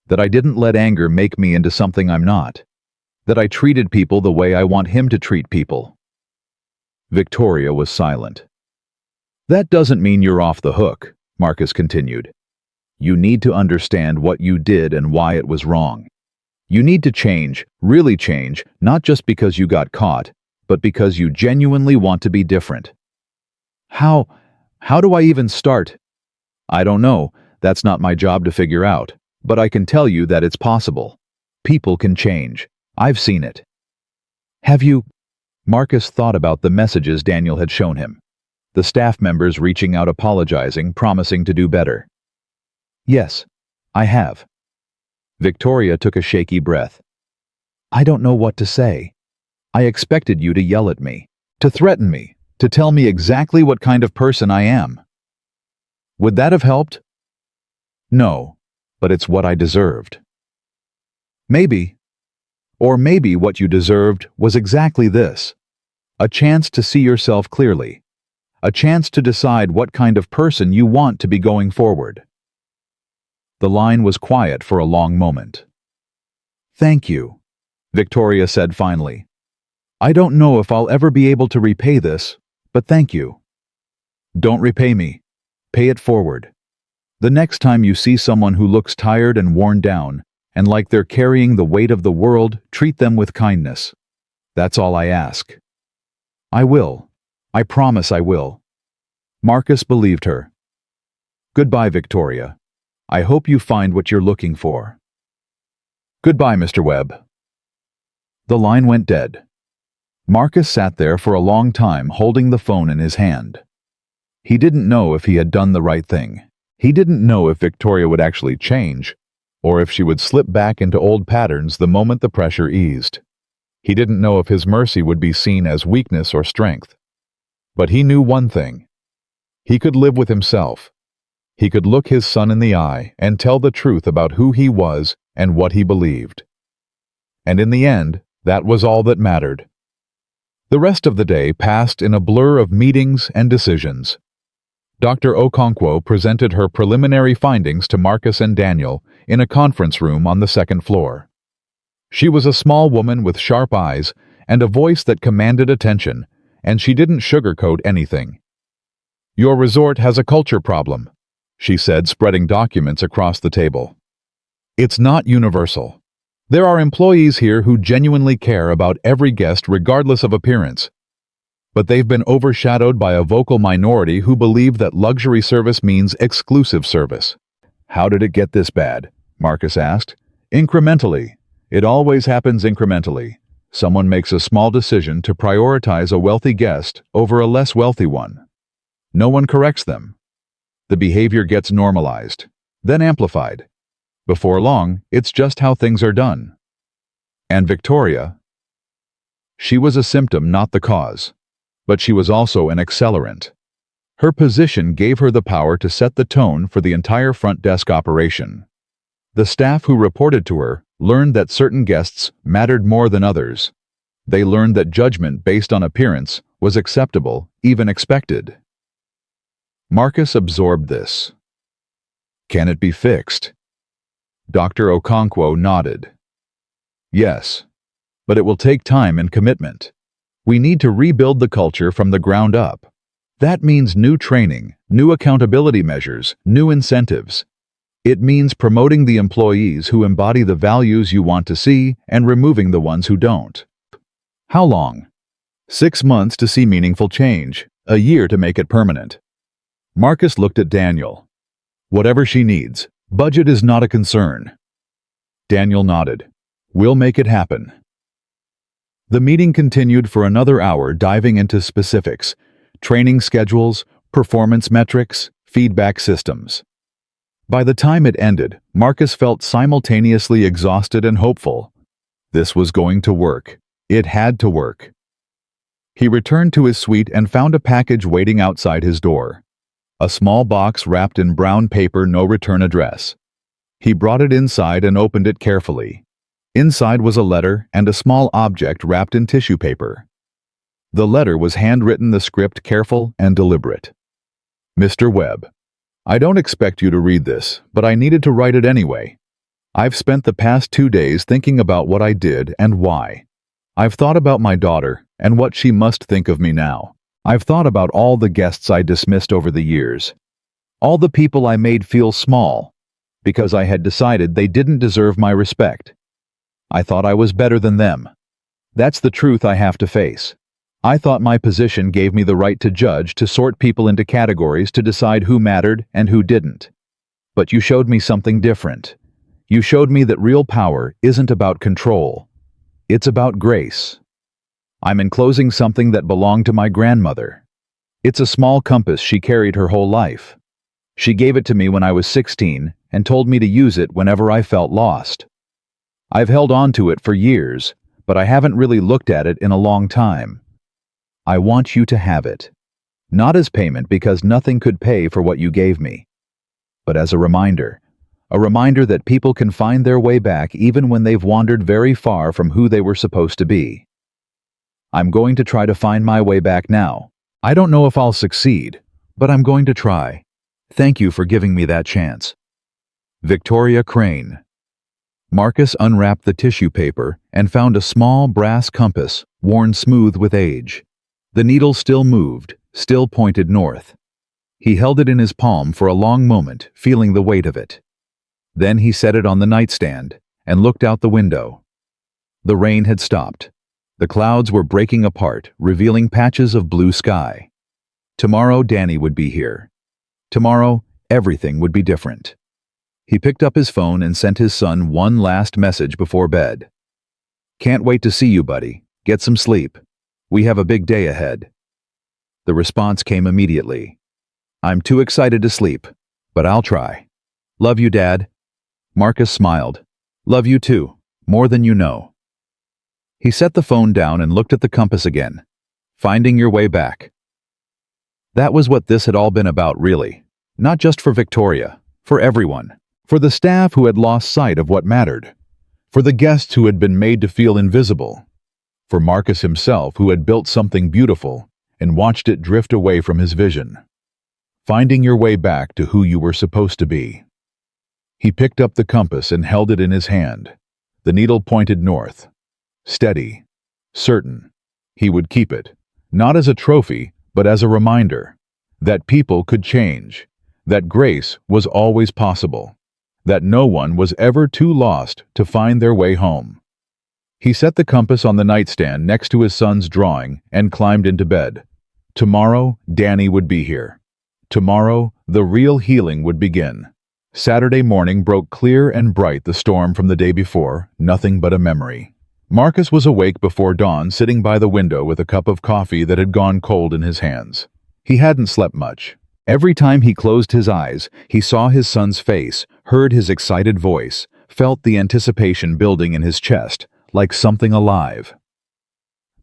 That I didn't let anger make me into something I'm not. That I treated people the way I want him to treat people." Victoria was silent. "That doesn't mean you're off the hook," Marcus continued. "You need to understand what you did and why it was wrong. You need to change, really change, not just because you got caught, but because you genuinely want to be different." How do I even start?" "I don't know. That's not my job to figure out. But I can tell you that it's possible. People can change. I've seen it." "Have you?" Marcus thought about the messages Daniel had shown him. The staff members reaching out, apologizing, promising to do better. "Yes, I have." Victoria took a shaky breath. "I don't know what to say. I expected you to yell at me, to threaten me, to tell me exactly what kind of person I am. Would that have helped?" "No, but it's what I deserved." "Maybe. Or maybe what you deserved was exactly this. A chance to see yourself clearly. A chance to decide what kind of person you want to be going forward." The line was quiet for a long moment. "Thank you," Victoria said finally. "I don't know if I'll ever be able to repay this, but thank you." "Don't repay me. Pay it forward. The next time you see someone who looks tired and worn down, and like they're carrying the weight of the world, treat them with kindness. That's all I ask." "I will. I promise I will." Marcus believed her. "Goodbye, Victoria. I hope you find what you're looking for. Goodbye, Mr. Webb. The line went dead. Marcus sat there for a long time holding the phone in his hand. He didn't know if he had done the right thing. He didn't know if Victoria would actually change, or if she would slip back into old patterns the moment the pressure eased. He didn't know if his mercy would be seen as weakness or strength. But he knew one thing. He could live with himself. He could look his son in the eye and tell the truth about who he was and what he believed. And in the end, that was all that mattered. The rest of the day passed in a blur of meetings and decisions. Dr. Okonkwo presented her preliminary findings to Marcus and Daniel in a conference room on the second floor. She was a small woman with sharp eyes and a voice that commanded attention, and she didn't sugarcoat anything. "Your resort has a culture problem," she said, spreading documents across the table. "It's not universal. There are employees here who genuinely care about every guest regardless of appearance. But they've been overshadowed by a vocal minority who believe that luxury service means exclusive service." "How did it get this bad?" Marcus asked. "Incrementally. It always happens incrementally. Someone makes a small decision to prioritize a wealthy guest over a less wealthy one. No one corrects them. The behavior gets normalized, then amplified. Before long, it's just how things are done." And Victoria? She was a symptom, not the cause. But she was also an accelerant. Her position gave her the power to set the tone for the entire front desk operation. The staff who reported to her learned that certain guests mattered more than others. They learned that judgment based on appearance was acceptable, even expected. Marcus absorbed this. "Can it be fixed?" Dr. Okonkwo nodded. "Yes, but it will take time and commitment. We need to rebuild the culture from the ground up. That means new training, new accountability measures, new incentives. It means promoting the employees who embody the values you want to see and removing the ones who don't." "How long?" 6 months to see meaningful change, a year to make it permanent. Marcus looked at Daniel. "Whatever she needs. Budget is not a concern." Daniel nodded. "We'll make it happen." The meeting continued for another hour, diving into specifics: training schedules, performance metrics, feedback systems. By the time it ended, Marcus felt simultaneously exhausted and hopeful. This was going to work. It had to work. He returned to his suite and found a package waiting outside his door. A small box wrapped in brown paper, no return address. He brought it inside and opened it carefully. Inside was a letter and a small object wrapped in tissue paper. The letter was handwritten, the script careful and deliberate. "Mr. Webb, I don't expect you to read this, but I needed to write it anyway. I've spent the past 2 days thinking about what I did and why. I've thought about my daughter and what she must think of me now. I've thought about all the guests I dismissed over the years. All the people I made feel small, because I had decided they didn't deserve my respect. I thought I was better than them. That's the truth I have to face. I thought my position gave me the right to judge, to sort people into categories, to decide who mattered and who didn't. But you showed me something different. You showed me that real power isn't about control. It's about grace. I'm enclosing something that belonged to my grandmother. It's a small compass she carried her whole life. She gave it to me when I was 16 and told me to use it whenever I felt lost. I've held on to it for years, but I haven't really looked at it in a long time. I want you to have it. Not as payment, because nothing could pay for what you gave me, but as a reminder that people can find their way back even when they've wandered very far from who they were supposed to be. I'm going to try to find my way back now. I don't know if I'll succeed, but I'm going to try. Thank you for giving me that chance. Victoria Crane. Marcus unwrapped the tissue paper and found a small brass compass, worn smooth with age. The needle still moved, still pointed north. He held it in his palm for a long moment, feeling the weight of it. Then he set it on the nightstand and looked out the window. The rain had stopped. The clouds were breaking apart, revealing patches of blue sky. Tomorrow Danny would be here. Tomorrow everything would be different. He picked up his phone and sent his son one last message before bed. "Can't wait to see you, buddy. Get some sleep. We have a big day ahead." The response came immediately. "I'm too excited to sleep, but I'll try. Love you, Dad." Marcus smiled. "Love you too, more than you know." He set the phone down and looked at the compass again. Finding your way back. That was what this had all been about, really. Not just for Victoria, for everyone. For the staff who had lost sight of what mattered. For the guests who had been made to feel invisible. For Marcus himself, who had built something beautiful and watched it drift away from his vision. Finding your way back to who you were supposed to be. He picked up the compass and held it in his hand. The needle pointed north. Steady. Certain. He would keep it, not as a trophy, but as a reminder that people could change, that grace was always possible, that no one was ever too lost to find their way home. He set the compass on the nightstand next to his son's drawing and climbed into bed. Tomorrow, Danny would be here. Tomorrow, the real healing would begin. Saturday morning broke clear and bright, the storm from the day before, nothing but a memory. Marcus was awake before dawn, sitting by the window with a cup of coffee that had gone cold in his hands. He hadn't slept much. Every time he closed his eyes, he saw his son's face, heard his excited voice, felt the anticipation building in his chest, like something alive.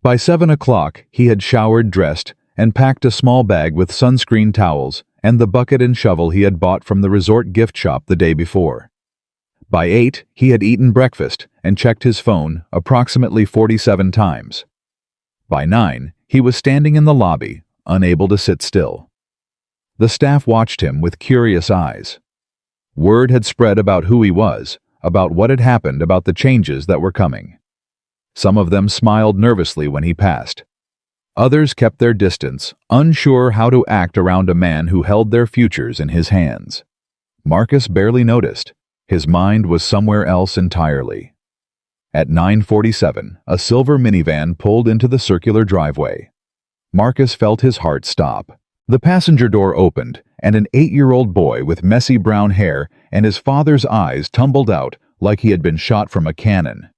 By 7 o'clock, he had showered, dressed, and packed a small bag with sunscreen towels and the bucket and shovel he had bought from the resort gift shop the day before. By 8, he had eaten breakfast and checked his phone approximately 47 times. By 9, he was standing in the lobby, unable to sit still. The staff watched him with curious eyes. Word had spread about who he was, about what had happened, about the changes that were coming. Some of them smiled nervously when he passed. Others kept their distance, unsure how to act around a man who held their futures in his hands. Marcus barely noticed. His mind was somewhere else entirely. At 9:47, a silver minivan pulled into the circular driveway. Marcus felt his heart stop. The passenger door opened, and an 8-year-old boy with messy brown hair and his father's eyes tumbled out like he had been shot from a cannon.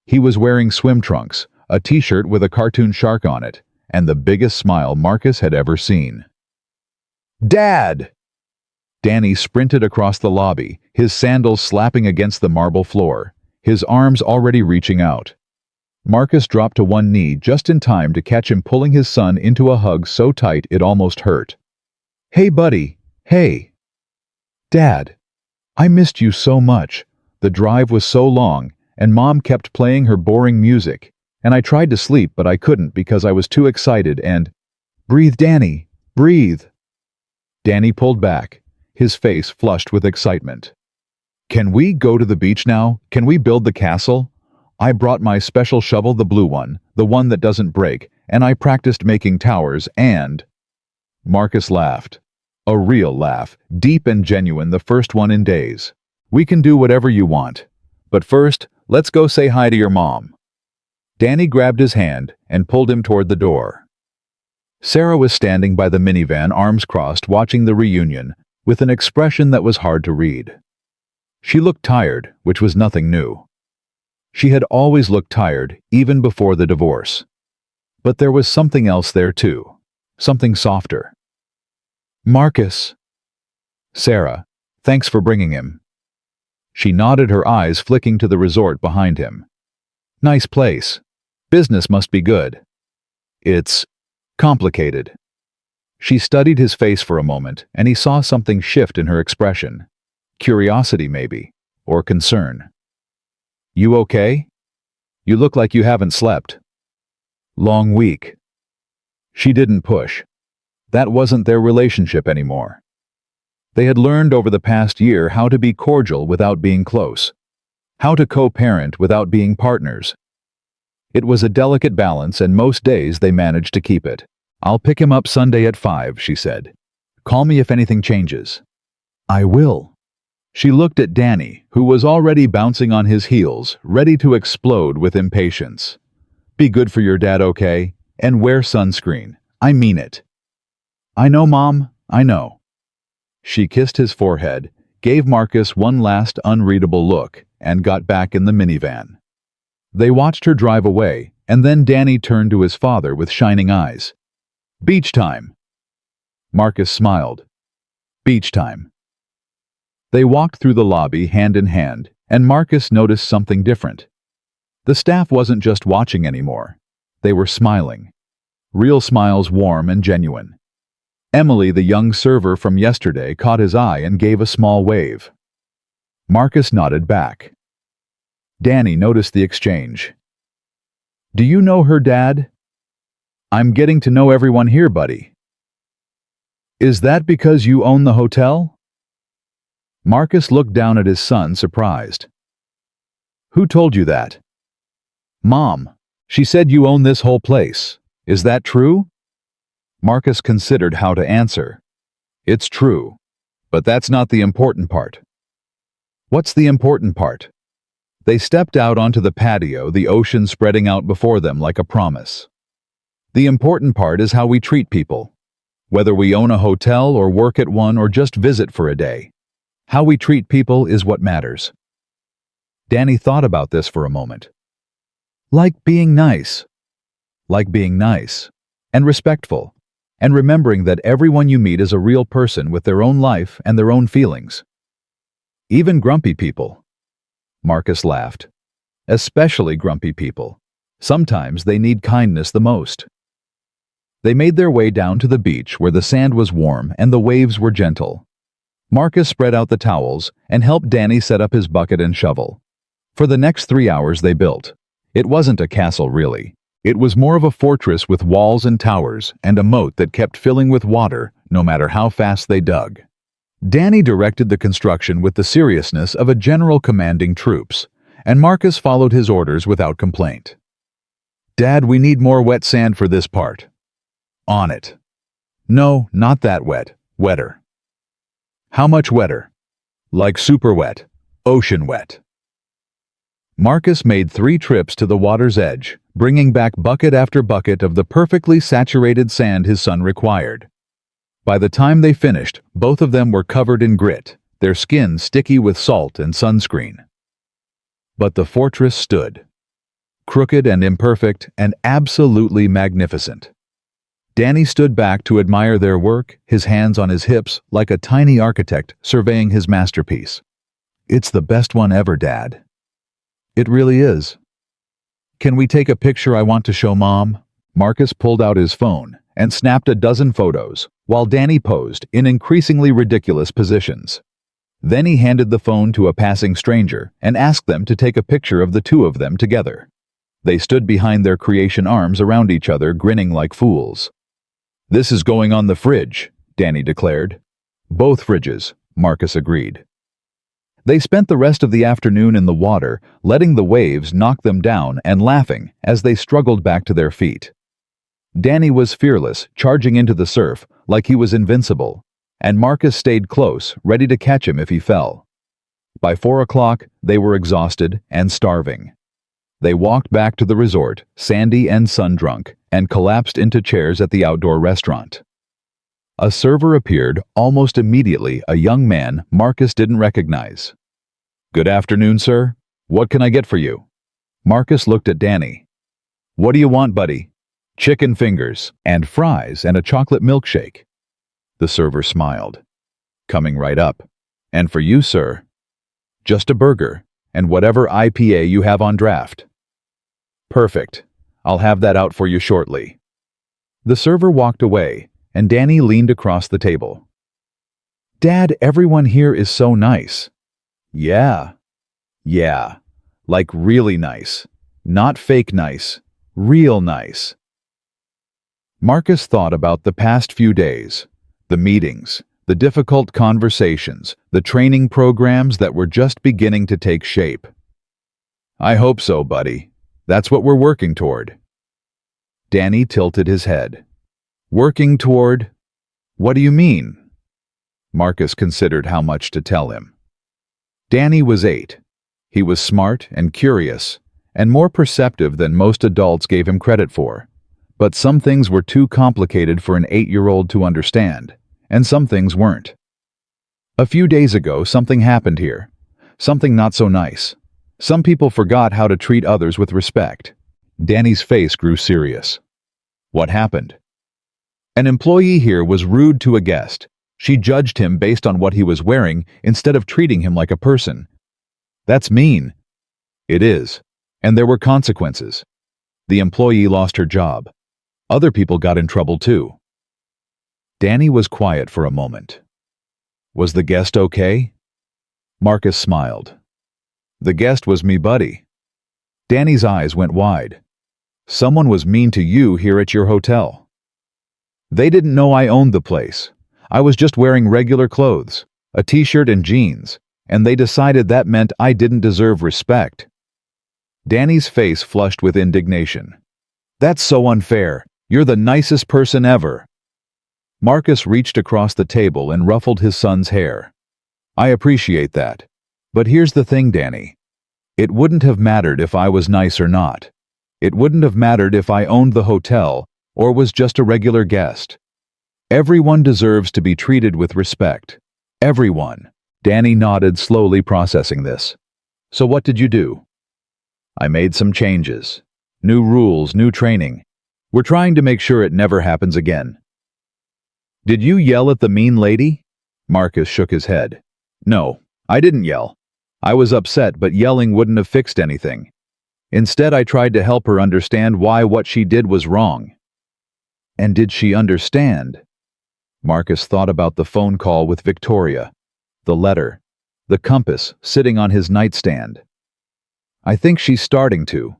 He was wearing swim trunks, a t-shirt with a cartoon shark on it, and the biggest smile Marcus had ever seen. "Dad!" Danny sprinted across the lobby, his sandals slapping against the marble floor, his arms already reaching out. Marcus dropped to one knee just in time to catch him pulling his son into a hug so tight it almost hurt. "Hey, buddy, hey." "Dad, I missed you so much. The drive was so long, and Mom kept playing her boring music, and I tried to sleep but I couldn't because I was too excited and—" "Breathe, Danny, breathe." Danny pulled back, his face flushed with excitement. "Can we go to the beach now? Can we build the castle? I brought my special shovel, the blue one, the one that doesn't break, and I practiced making towers and—" Marcus laughed. A real laugh, deep and genuine, the first one in days. "We can do whatever you want. But first, let's go say hi to your mom." Danny grabbed his hand and pulled him toward the door. Sarah was standing by the minivan, arms crossed, watching the reunion, with an expression that was hard to read. She looked tired, which was nothing new. She had always looked tired, even before the divorce. But there was something else there too, something softer. "Marcus." "Sarah, thanks for bringing him." She nodded, her eyes flicking to the resort behind him. "Nice place. Business must be good." "It's complicated." She studied his face for a moment, and he saw something shift in her expression. Curiosity, maybe, or concern. "You okay? You look like you haven't slept." "Long week." She didn't push. That wasn't their relationship anymore. They had learned over the past year how to be cordial without being close, how to co-parent without being partners. It was a delicate balance, and most days they managed to keep it. "I'll pick him up Sunday at 5, she said. "Call me if anything changes." "I will." She looked at Danny, who was already bouncing on his heels, ready to explode with impatience. "Be good for your dad, okay? And wear sunscreen. I mean it." "I know, Mom, I know." She kissed his forehead, gave Marcus one last unreadable look, and got back in the minivan. They watched her drive away, and then Danny turned to his father with shining eyes. "Beach time." Marcus smiled. "Beach time." They walked through the lobby hand in hand, and Marcus noticed something different. The staff wasn't just watching anymore. They were smiling. Real smiles, warm and genuine. Emily, the young server from yesterday, caught his eye and gave a small wave. Marcus nodded back. Danny noticed the exchange. "Do you know her, Dad?" "I'm getting to know everyone here, buddy." "Is that because you own the hotel?" Marcus looked down at his son, surprised. "Who told you that?" "Mom. She said you own this whole place. Is that true?" Marcus considered how to answer. "It's true. But that's not the important part." "What's the important part?" They stepped out onto the patio, the ocean spreading out before them like a promise. "The important part is how we treat people. Whether we own a hotel or work at one or just visit for a day. How we treat people is what matters." Danny thought about this for a moment. Like being nice. Like being nice. And respectful. And remembering that everyone you meet is a real person with their own life and their own feelings. Even grumpy people. Marcus laughed. Especially grumpy people. Sometimes they need kindness the most. They made their way down to the beach where the sand was warm and the waves were gentle. Marcus spread out the towels and helped Danny set up his bucket and shovel. For the next 3 hours they built. It wasn't a castle really. It was more of a fortress with walls and towers and a moat that kept filling with water no matter how fast they dug. Danny directed the construction with the seriousness of a general commanding troops, and Marcus followed his orders without complaint. "Dad, we need more wet sand for this part." "On it." "No, not that wet. Wetter." "How much wetter?" "Like super wet. Ocean wet." Marcus made 3 trips to the water's edge, bringing back bucket after bucket of the perfectly saturated sand his son required. By the time they finished, both of them were covered in grit, their skin sticky with salt and sunscreen. But the fortress stood. Crooked and imperfect and absolutely magnificent. Danny stood back to admire their work, his hands on his hips, like a tiny architect surveying his masterpiece. "It's the best one ever, Dad." "It really is." "Can we take a picture? I want to show Mom." Marcus pulled out his phone and snapped a dozen photos, while Danny posed in increasingly ridiculous positions. Then he handed the phone to a passing stranger and asked them to take a picture of the two of them together. They stood behind their creation, arms around each other, grinning like fools. "This is going on the fridge," Danny declared. "Both fridges," Marcus agreed. They spent the rest of the afternoon in the water, letting the waves knock them down and laughing as they struggled back to their feet. Danny was fearless, charging into the surf like he was invincible, and Marcus stayed close, ready to catch him if he fell. By 4 o'clock, they were exhausted and starving. They walked back to the resort, sandy and sun-drunk, and collapsed into chairs at the outdoor restaurant. A server appeared almost immediately, a young man Marcus didn't recognize. "Good afternoon, sir. What can I get for you?" Marcus looked at Danny. "What do you want, buddy?" "Chicken fingers, and fries, and a chocolate milkshake." The server smiled. "Coming right up. And for you, sir?" "Just a burger, and whatever IPA you have on draft." "Perfect. I'll have that out for you shortly." The server walked away, and Danny leaned across the table. "Dad, everyone here is so nice." Yeah. Like really nice. Not fake nice. Real nice." Marcus thought about the past few days. The meetings, the difficult conversations, the training programs that were just beginning to take shape. "I hope so, buddy. That's what we're working toward." Danny tilted his head. "Working toward? What do you mean?" Marcus considered how much to tell him. Danny was 8. He was smart and curious, and more perceptive than most adults gave him credit for. But some things were too complicated for an 8-year-old to understand, and some things weren't. A few days ago, something happened here. Something not so nice. Some people forgot how to treat others with respect. Danny's face grew serious. What happened? An employee here was rude to a guest. She judged him based on what he was wearing instead of treating him like a person. That's mean. It is. And there were consequences. The employee lost her job. Other people got in trouble too. Danny was quiet for a moment. Was the guest okay? Marcus smiled. The guest was me buddy. Danny's eyes went wide. Someone was mean to you here at your hotel. They didn't know I owned the place. I was just wearing regular clothes, a t-shirt and jeans, and they decided that meant I didn't deserve respect. Danny's face flushed with indignation. That's so unfair. You're the nicest person ever. Marcus reached across the table and ruffled his son's hair. I appreciate that. But here's the thing, Danny. It wouldn't have mattered if I was nice or not. It wouldn't have mattered if I owned the hotel or was just a regular guest. Everyone deserves to be treated with respect. Everyone. Danny nodded, slowly processing this. So what did you do? I made some changes. New rules, new training. We're trying to make sure it never happens again. Did you yell at the mean lady? Marcus shook his head. No, I didn't yell. I was upset, but yelling wouldn't have fixed anything. Instead, I tried to help her understand why what she did was wrong. And did she understand? Marcus thought about the phone call with Victoria, the letter, the compass sitting on his nightstand. I think she's starting to.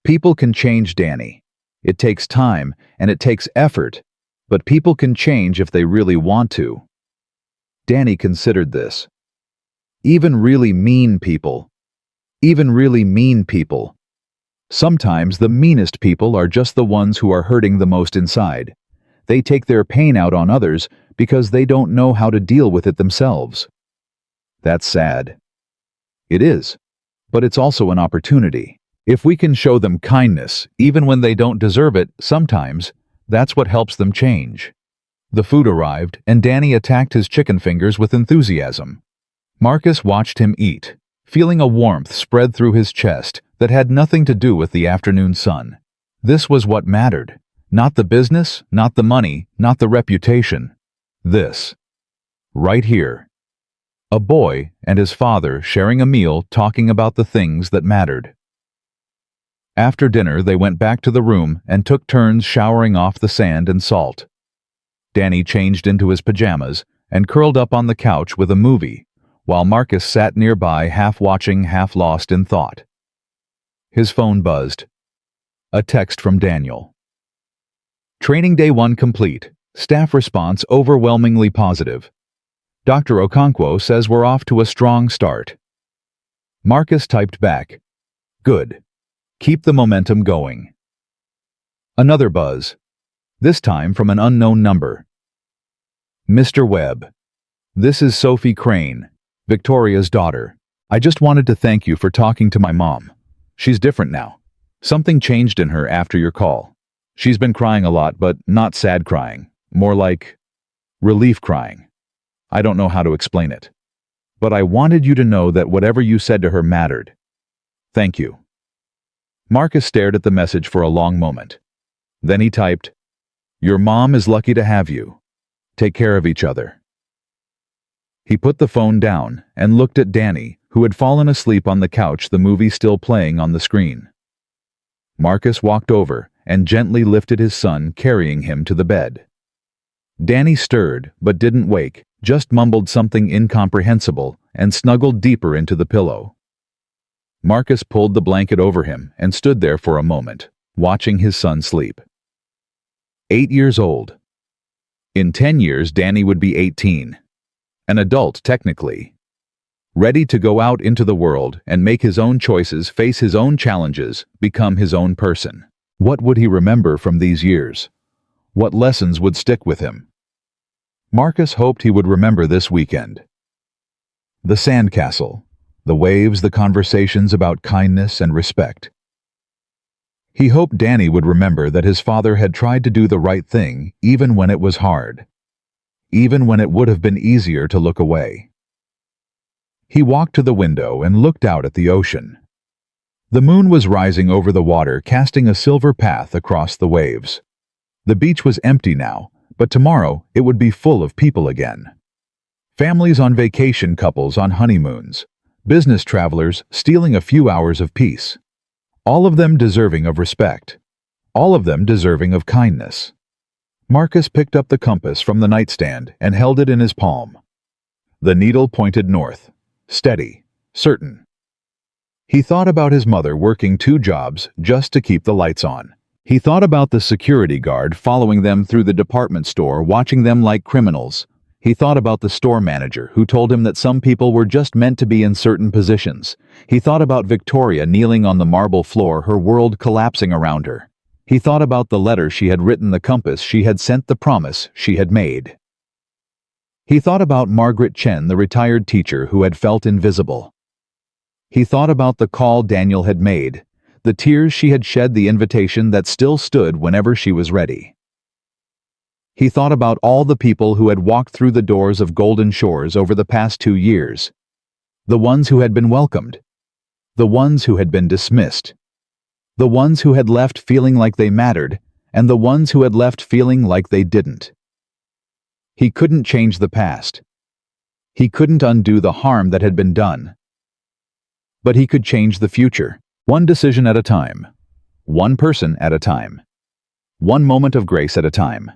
People can change, Danny. It takes time and it takes effort, but people can change if they really want to. Danny considered this. Even really mean people. Sometimes the meanest people are just the ones who are hurting the most inside. They take their pain out on others because they don't know how to deal with it themselves. That's sad. It is, but it's also an opportunity. If we can show them kindness, even when they don't deserve it, sometimes, that's what helps them change. The food arrived, and Danny attacked his chicken fingers with enthusiasm. Marcus watched him eat, feeling a warmth spread through his chest that had nothing to do with the afternoon sun. This was what mattered. Not the business, not the money, not the reputation. This. Right here. A boy and his father sharing a meal, talking about the things that mattered. After dinner, they went back to the room and took turns showering off the sand and salt. Danny changed into his pajamas and curled up on the couch with a movie, while Marcus sat nearby, half watching, half lost in thought. His phone buzzed. A text from Daniel. Training day 1 complete. Staff response overwhelmingly positive. Dr. Okonkwo says we're off to a strong start. Marcus typed back. Good. Keep the momentum going. Another buzz. This time from an unknown number. Mr. Webb. This is Sophie Crane, Victoria's daughter. I just wanted to thank you for talking to my mom. She's different now. Something changed in her after your call. She's been crying a lot, but not sad crying. More like relief crying. I don't know how to explain it. But I wanted you to know that whatever you said to her mattered. Thank you. Marcus stared at the message for a long moment. Then he typed, Your mom is lucky to have you. Take care of each other. He put the phone down and looked at Danny, who had fallen asleep on the couch, the movie still playing on the screen. Marcus walked over and gently lifted his son, carrying him to the bed. Danny stirred but didn't wake, just mumbled something incomprehensible and snuggled deeper into the pillow. Marcus pulled the blanket over him and stood there for a moment, watching his son sleep. 8 years old. In 10 years, Danny would be 18. An adult, technically. Ready to go out into the world and make his own choices, face his own challenges, become his own person. What would he remember from these years? What lessons would stick with him? Marcus hoped he would remember this weekend. The sandcastle, the waves, the conversations about kindness and respect. He hoped Danny would remember that his father had tried to do the right thing even when it was hard. Even when it would have been easier to look away. He walked to the window and looked out at the ocean. The moon was rising over the water, casting a silver path across the waves. The beach was empty now, but tomorrow it would be full of people again. Families on vacation, couples on honeymoons, business travelers stealing a few hours of peace. All of them deserving of respect. All of them deserving of kindness. Marcus picked up the compass from the nightstand and held it in his palm. The needle pointed north, steady, certain. He thought about his mother working 2 jobs just to keep the lights on. He thought about the security guard following them through the department store, watching them like criminals. He thought about the store manager who told him that some people were just meant to be in certain positions. He thought about Victoria kneeling on the marble floor, her world collapsing around her. He thought about the letter she had written, the compass she had sent, the promise she had made. He thought about Margaret Chen, the retired teacher who had felt invisible. He thought about the call Daniel had made, the tears she had shed, the invitation that still stood whenever she was ready. He thought about all the people who had walked through the doors of Golden Shores over the past 2 years. The ones who had been welcomed. The ones who had been dismissed. The ones who had left feeling like they mattered, and the ones who had left feeling like they didn't. He couldn't change the past. He couldn't undo the harm that had been done. But he could change the future, one decision at a time, one person at a time, one moment of grace at a time.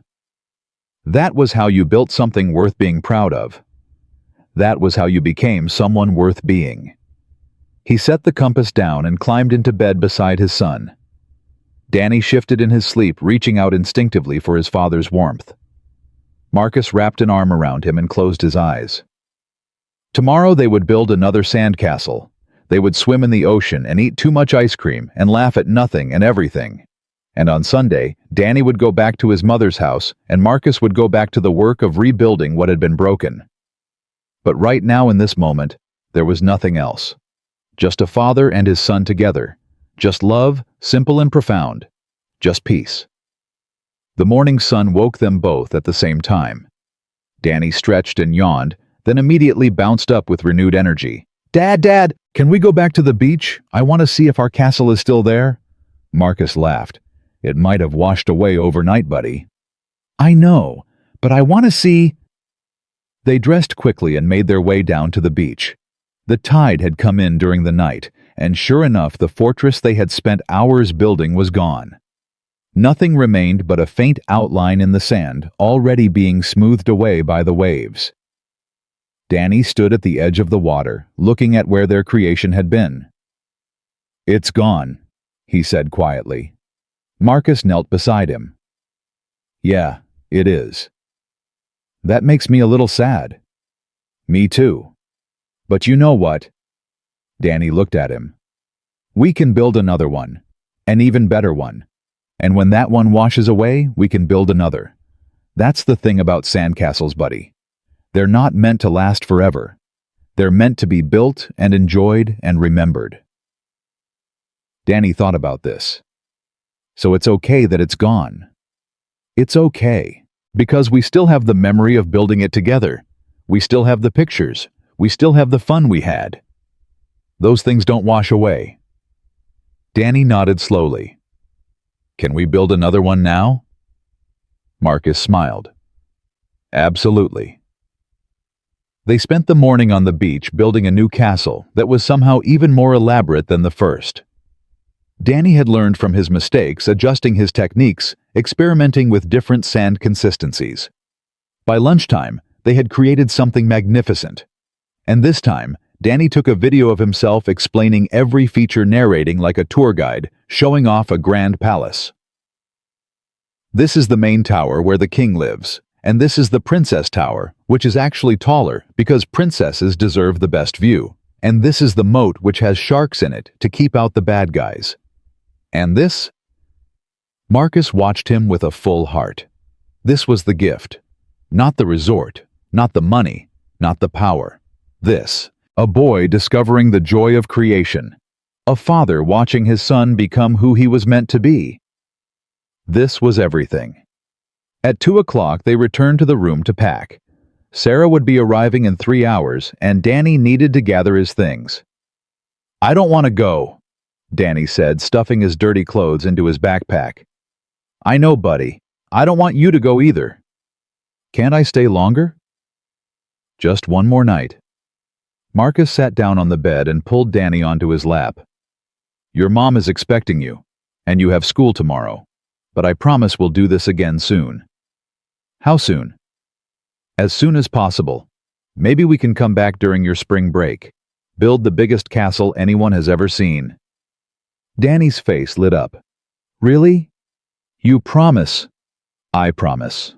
That was how you built something worth being proud of. That was how you became someone worth being. He set the compass down and climbed into bed beside his son. Danny shifted in his sleep, reaching out instinctively for his father's warmth. Marcus wrapped an arm around him and closed his eyes. Tomorrow they would build another sandcastle. They would swim in the ocean and eat too much ice cream and laugh at nothing and everything. And on Sunday, Danny would go back to his mother's house and Marcus would go back to the work of rebuilding what had been broken. But right now in this moment, there was nothing else. Just a father and his son together. Just love, simple and profound. Just peace. The morning sun woke them both at the same time. Danny stretched and yawned, then immediately bounced up with renewed energy. Dad, can we go back to the beach? I want to see if our castle is still there." Marcus laughed. "It might have washed away overnight, buddy." "I know, but I want to see—" They dressed quickly and made their way down to the beach. The tide had come in during the night, and sure enough, the fortress they had spent hours building was gone. Nothing remained but a faint outline in the sand, already being smoothed away by the waves. Danny stood at the edge of the water, looking at where their creation had been. "It's gone," he said quietly. Marcus knelt beside him. "Yeah, it is. That makes me a little sad." "Me too. But you know what?" Danny looked at him. "We can build another one, an even better one. And when that one washes away, we can build another. That's the thing about sandcastles, buddy. They're not meant to last forever. They're meant to be built and enjoyed and remembered." Danny thought about this. So it's okay that it's gone. It's okay, because we still have the memory of building it together. We still have the pictures. We still have the fun we had. Those things don't wash away. Danny nodded slowly. "Can we build another one now?" Marcus smiled. "Absolutely." They spent the morning on the beach building a new castle that was somehow even more elaborate than the first. Danny had learned from his mistakes, adjusting his techniques, experimenting with different sand consistencies. By lunchtime, they had created something magnificent. And this time, Danny took a video of himself explaining every feature, narrating like a tour guide, showing off a grand palace. "This is the main tower where the king lives, and this is the princess tower, which is actually taller because princesses deserve the best view. And this is the moat, which has sharks in it to keep out the bad guys. And this?" Marcus watched him with a full heart. This was the gift. Not the resort, not the money, not the power. This, a boy discovering the joy of creation. A father watching his son become who he was meant to be. This was everything. At 2 o'clock, they returned to the room to pack. Sarah would be arriving in 3 hours, and Danny needed to gather his things. "I don't want to go," Danny said, stuffing his dirty clothes into his backpack. "I know, buddy. I don't want you to go either." "Can't I stay longer?" "Just one more night." Marcus sat down on the bed and pulled Danny onto his lap. "Your mom is expecting you, and you have school tomorrow, but I promise we'll do this again soon." "How soon?" "As soon as possible. Maybe we can come back during your spring break. Build the biggest castle anyone has ever seen." Danny's face lit up. "Really? You promise?" "I promise."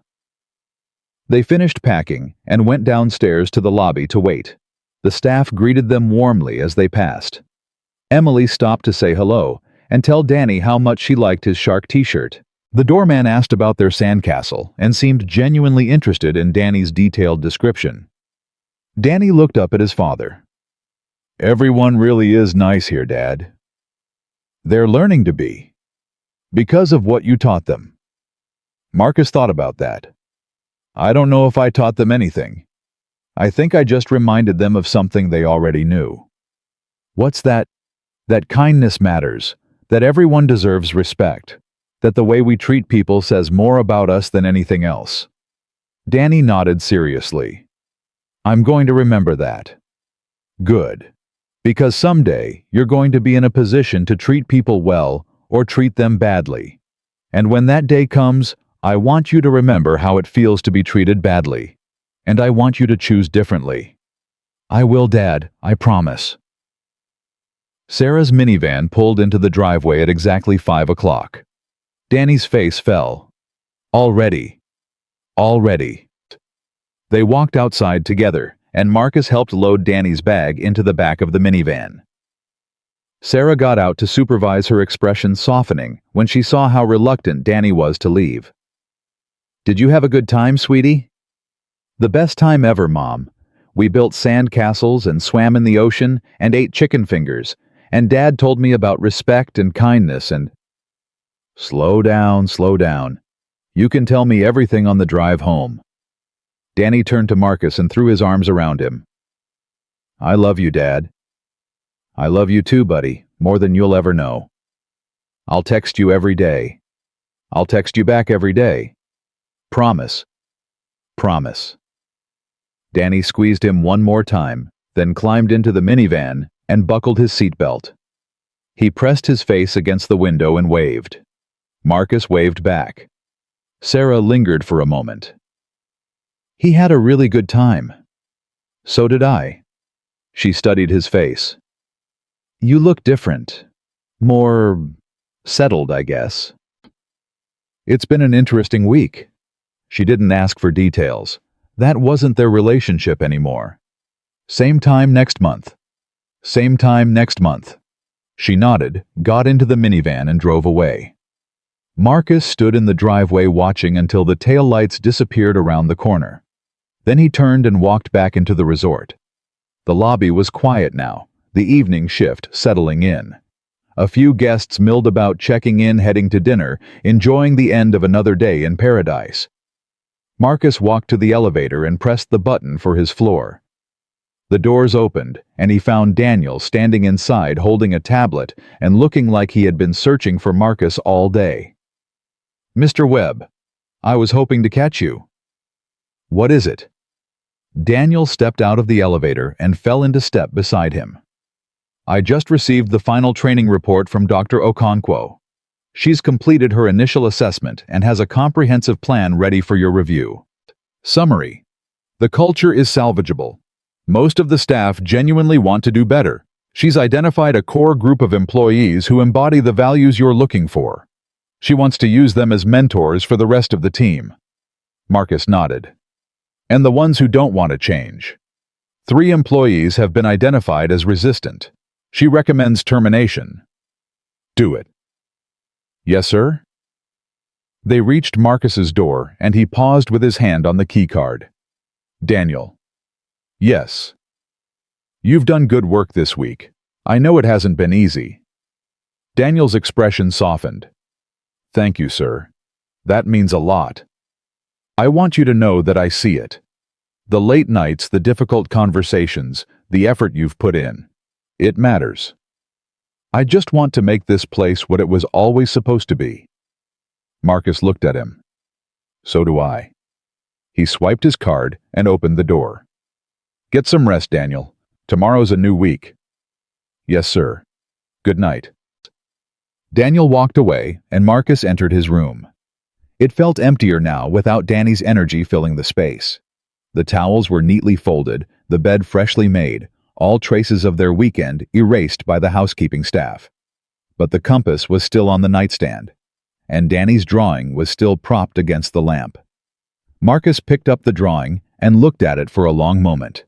They finished packing and went downstairs to the lobby to wait. The staff greeted them warmly as they passed. Emily stopped to say hello and tell Danny how much she liked his shark t-shirt. The doorman asked about their sandcastle and seemed genuinely interested in Danny's detailed description. Danny looked up at his father. "Everyone really is nice here, Dad." "They're learning to be. Because of what you taught them." Marcus thought about that. "I don't know if I taught them anything. I think I just reminded them of something they already knew." "What's that?" "That kindness matters, that everyone deserves respect, that the way we treat people says more about us than anything else." Danny nodded seriously. "I'm going to remember that." "Good. Because someday you're going to be in a position to treat people well or treat them badly. And when that day comes, I want you to remember how it feels to be treated badly. And I want you to choose differently." "I will, Dad, I promise." Sarah's minivan pulled into the driveway at exactly 5 o'clock. Danny's face fell. Already. They walked outside together, and Marcus helped load Danny's bag into the back of the minivan. Sarah got out to supervise her expression softening when she saw how reluctant Danny was to leave. "Did you have a good time, sweetie?" "The best time ever, Mom. We built sand castles and swam in the ocean and ate chicken fingers, and Dad told me about respect and kindness and—" Slow down. You can tell me everything on the drive home." Danny turned to Marcus and threw his arms around him. "I love you, Dad." "I love you too, buddy, more than you'll ever know. I'll text you every day. I'll text you back every day. Promise." "Promise." Danny squeezed him one more time, then climbed into the minivan and buckled his seatbelt. He pressed his face against the window and waved. Marcus waved back. Sarah lingered for a moment. "He had a really good time." "So did I." She studied his face. "You look different. More settled, I guess." "It's been an interesting week." She didn't ask for details. That wasn't their relationship anymore. "Same time next month." "Same time next month." She nodded, got into the minivan and drove away. Marcus stood in the driveway watching until the taillights disappeared around the corner. Then he turned and walked back into the resort. The lobby was quiet now, the evening shift settling in. A few guests milled about checking in, heading to dinner, enjoying the end of another day in paradise. Marcus walked to the elevator and pressed the button for his floor. The doors opened, and he found Daniel standing inside holding a tablet and looking like he had been searching for Marcus all day. "Mr. Webb, I was hoping to catch you." "What is it?" Daniel stepped out of the elevator and fell into step beside him. "I just received the final training report from Dr. Okonkwo. She's completed her initial assessment and has a comprehensive plan ready for your review. Summary: the culture is salvageable. Most of the staff genuinely want to do better. She's identified a core group of employees who embody the values you're looking for. She wants to use them as mentors for the rest of the team." Marcus nodded. "And the ones who don't want to change. 3 employees have been identified as resistant. She recommends termination." "Do it." "Yes, sir." They reached Marcus's door, and he paused with his hand on the keycard. "Daniel." "Yes." "You've done good work this week. I know it hasn't been easy." Daniel's expression softened. "Thank you, sir. That means a lot. I want you to know that I see it. The late nights, the difficult conversations, the effort you've put in. It matters. I just want to make this place what it was always supposed to be. Marcus looked at him. So do I. He swiped his card and opened the door. Get some rest, Daniel. Tomorrow's a new week. Yes, sir. Good night. Daniel walked away, and Marcus entered his room. It felt emptier now without Danny's energy filling the space. The towels were neatly folded, the bed freshly made, all traces of their weekend erased by the housekeeping staff. But the compass was still on the nightstand, and Danny's drawing was still propped against the lamp. Marcus picked up the drawing and looked at it for a long moment.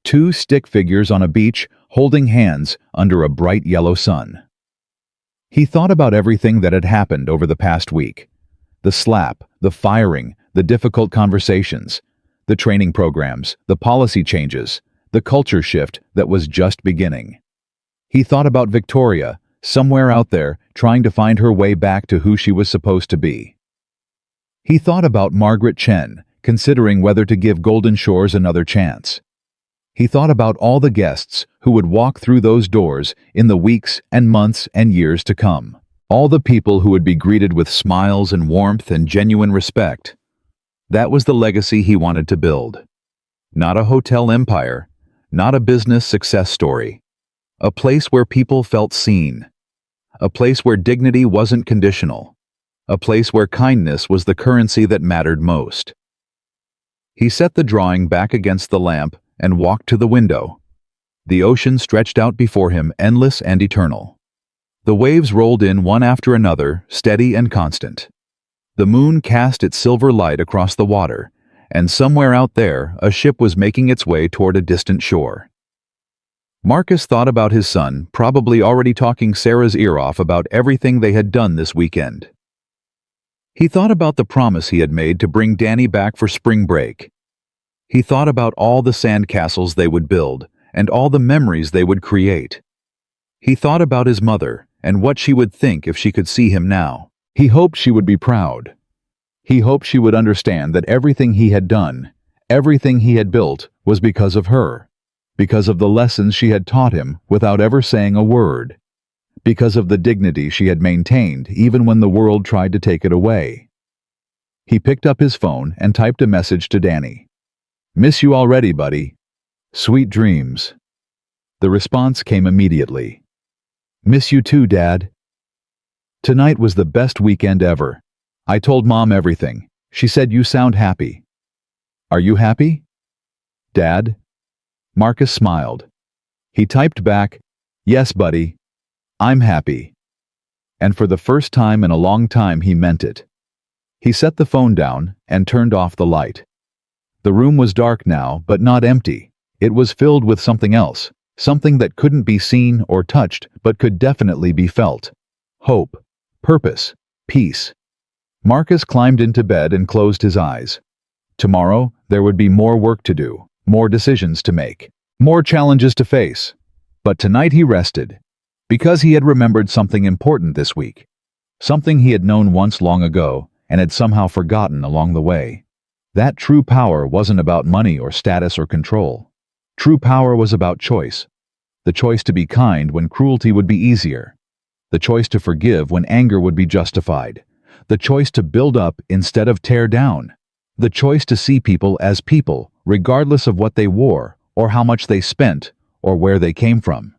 Two stick figures on a beach holding hands under a bright yellow sun. He thought about everything that had happened over the past week. The slap, the firing, the difficult conversations, the training programs, the policy changes, the culture shift that was just beginning. He thought about Victoria, somewhere out there, trying to find her way back to who she was supposed to be. He thought about Margaret Chen, considering whether to give Golden Shores another chance. He thought about all the guests who would walk through those doors in the weeks and months and years to come. All the people who would be greeted with smiles and warmth and genuine respect. That was the legacy he wanted to build. Not a hotel empire, not a business success story. A place where people felt seen. A place where dignity wasn't conditional. A place where kindness was the currency that mattered most. He set the drawing back against the lamp and walked to the window. The ocean stretched out before him, endless and eternal. The waves rolled in one after another, steady and constant. The moon cast its silver light across the water, and somewhere out there, a ship was making its way toward a distant shore. Marcus thought about his son, probably already talking Sarah's ear off about everything they had done this weekend. He thought about the promise he had made to bring Danny back for spring break. He thought about all the sandcastles they would build, and all the memories they would create. He thought about his mother, and what she would think if she could see him now. He hoped she would be proud. He hoped she would understand that everything he had done, everything he had built, was because of her, because of the lessons she had taught him without ever saying a word, because of the dignity she had maintained even when the world tried to take it away. He picked up his phone and typed a message to Danny. "Miss you already, buddy. Sweet dreams." The response came immediately. "Miss you too, Dad. Tonight was the best weekend ever. I told Mom everything. She said you sound happy. Are you happy? Dad?" Marcus smiled. He typed back, "Yes, buddy. I'm happy." And for the first time in a long time he meant it. He set the phone down and turned off the light. The room was dark now, but not empty. It was filled with something else, something that couldn't be seen or touched, but could definitely be felt. Hope, purpose, peace. Marcus climbed into bed and closed his eyes. Tomorrow, there would be more work to do, more decisions to make, more challenges to face. But tonight he rested, because he had remembered something important this week, something he had known once long ago and had somehow forgotten along the way. That true power wasn't about money or status or control. True power was about choice. The choice to be kind when cruelty would be easier. The choice to forgive when anger would be justified. The choice to build up instead of tear down. The choice to see people as people, regardless of what they wore, or how much they spent, or where they came from.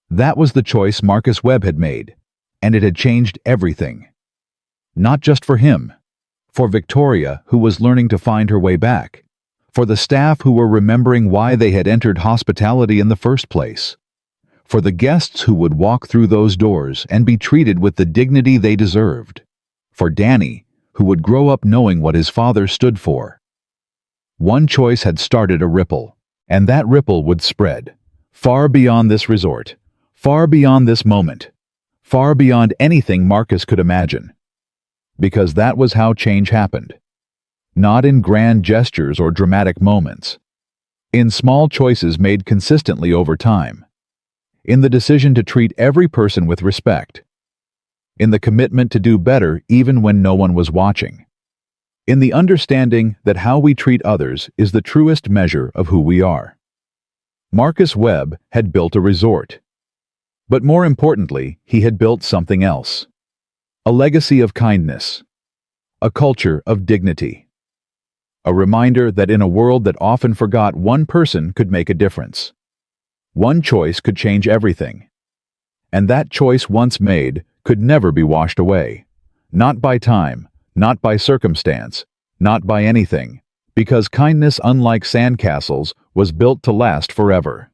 That was the choice Marcus Webb had made, and it had changed everything. Not just for him. For Victoria, who was learning to find her way back. For the staff who were remembering why they had entered hospitality in the first place. For the guests who would walk through those doors and be treated with the dignity they deserved. For Danny, who would grow up knowing what his father stood for. One choice had started a ripple, and that ripple would spread, far beyond this resort, far beyond this moment, far beyond anything Marcus could imagine. Because that was how change happened. Not in grand gestures or dramatic moments. In small choices made consistently over time. In the decision to treat every person with respect. In the commitment to do better even when no one was watching. in the understanding that how we treat others is the truest measure of who we are. Marcus Webb had built a resort. But more importantly, he had built something else. A legacy of kindness. A culture of dignity. A reminder that in a world that often forgot one person could make a difference. One choice could change everything. And that choice once made could never be washed away. Not by time, not by circumstance, not by anything. Because kindness, unlike sandcastles, was built to last forever.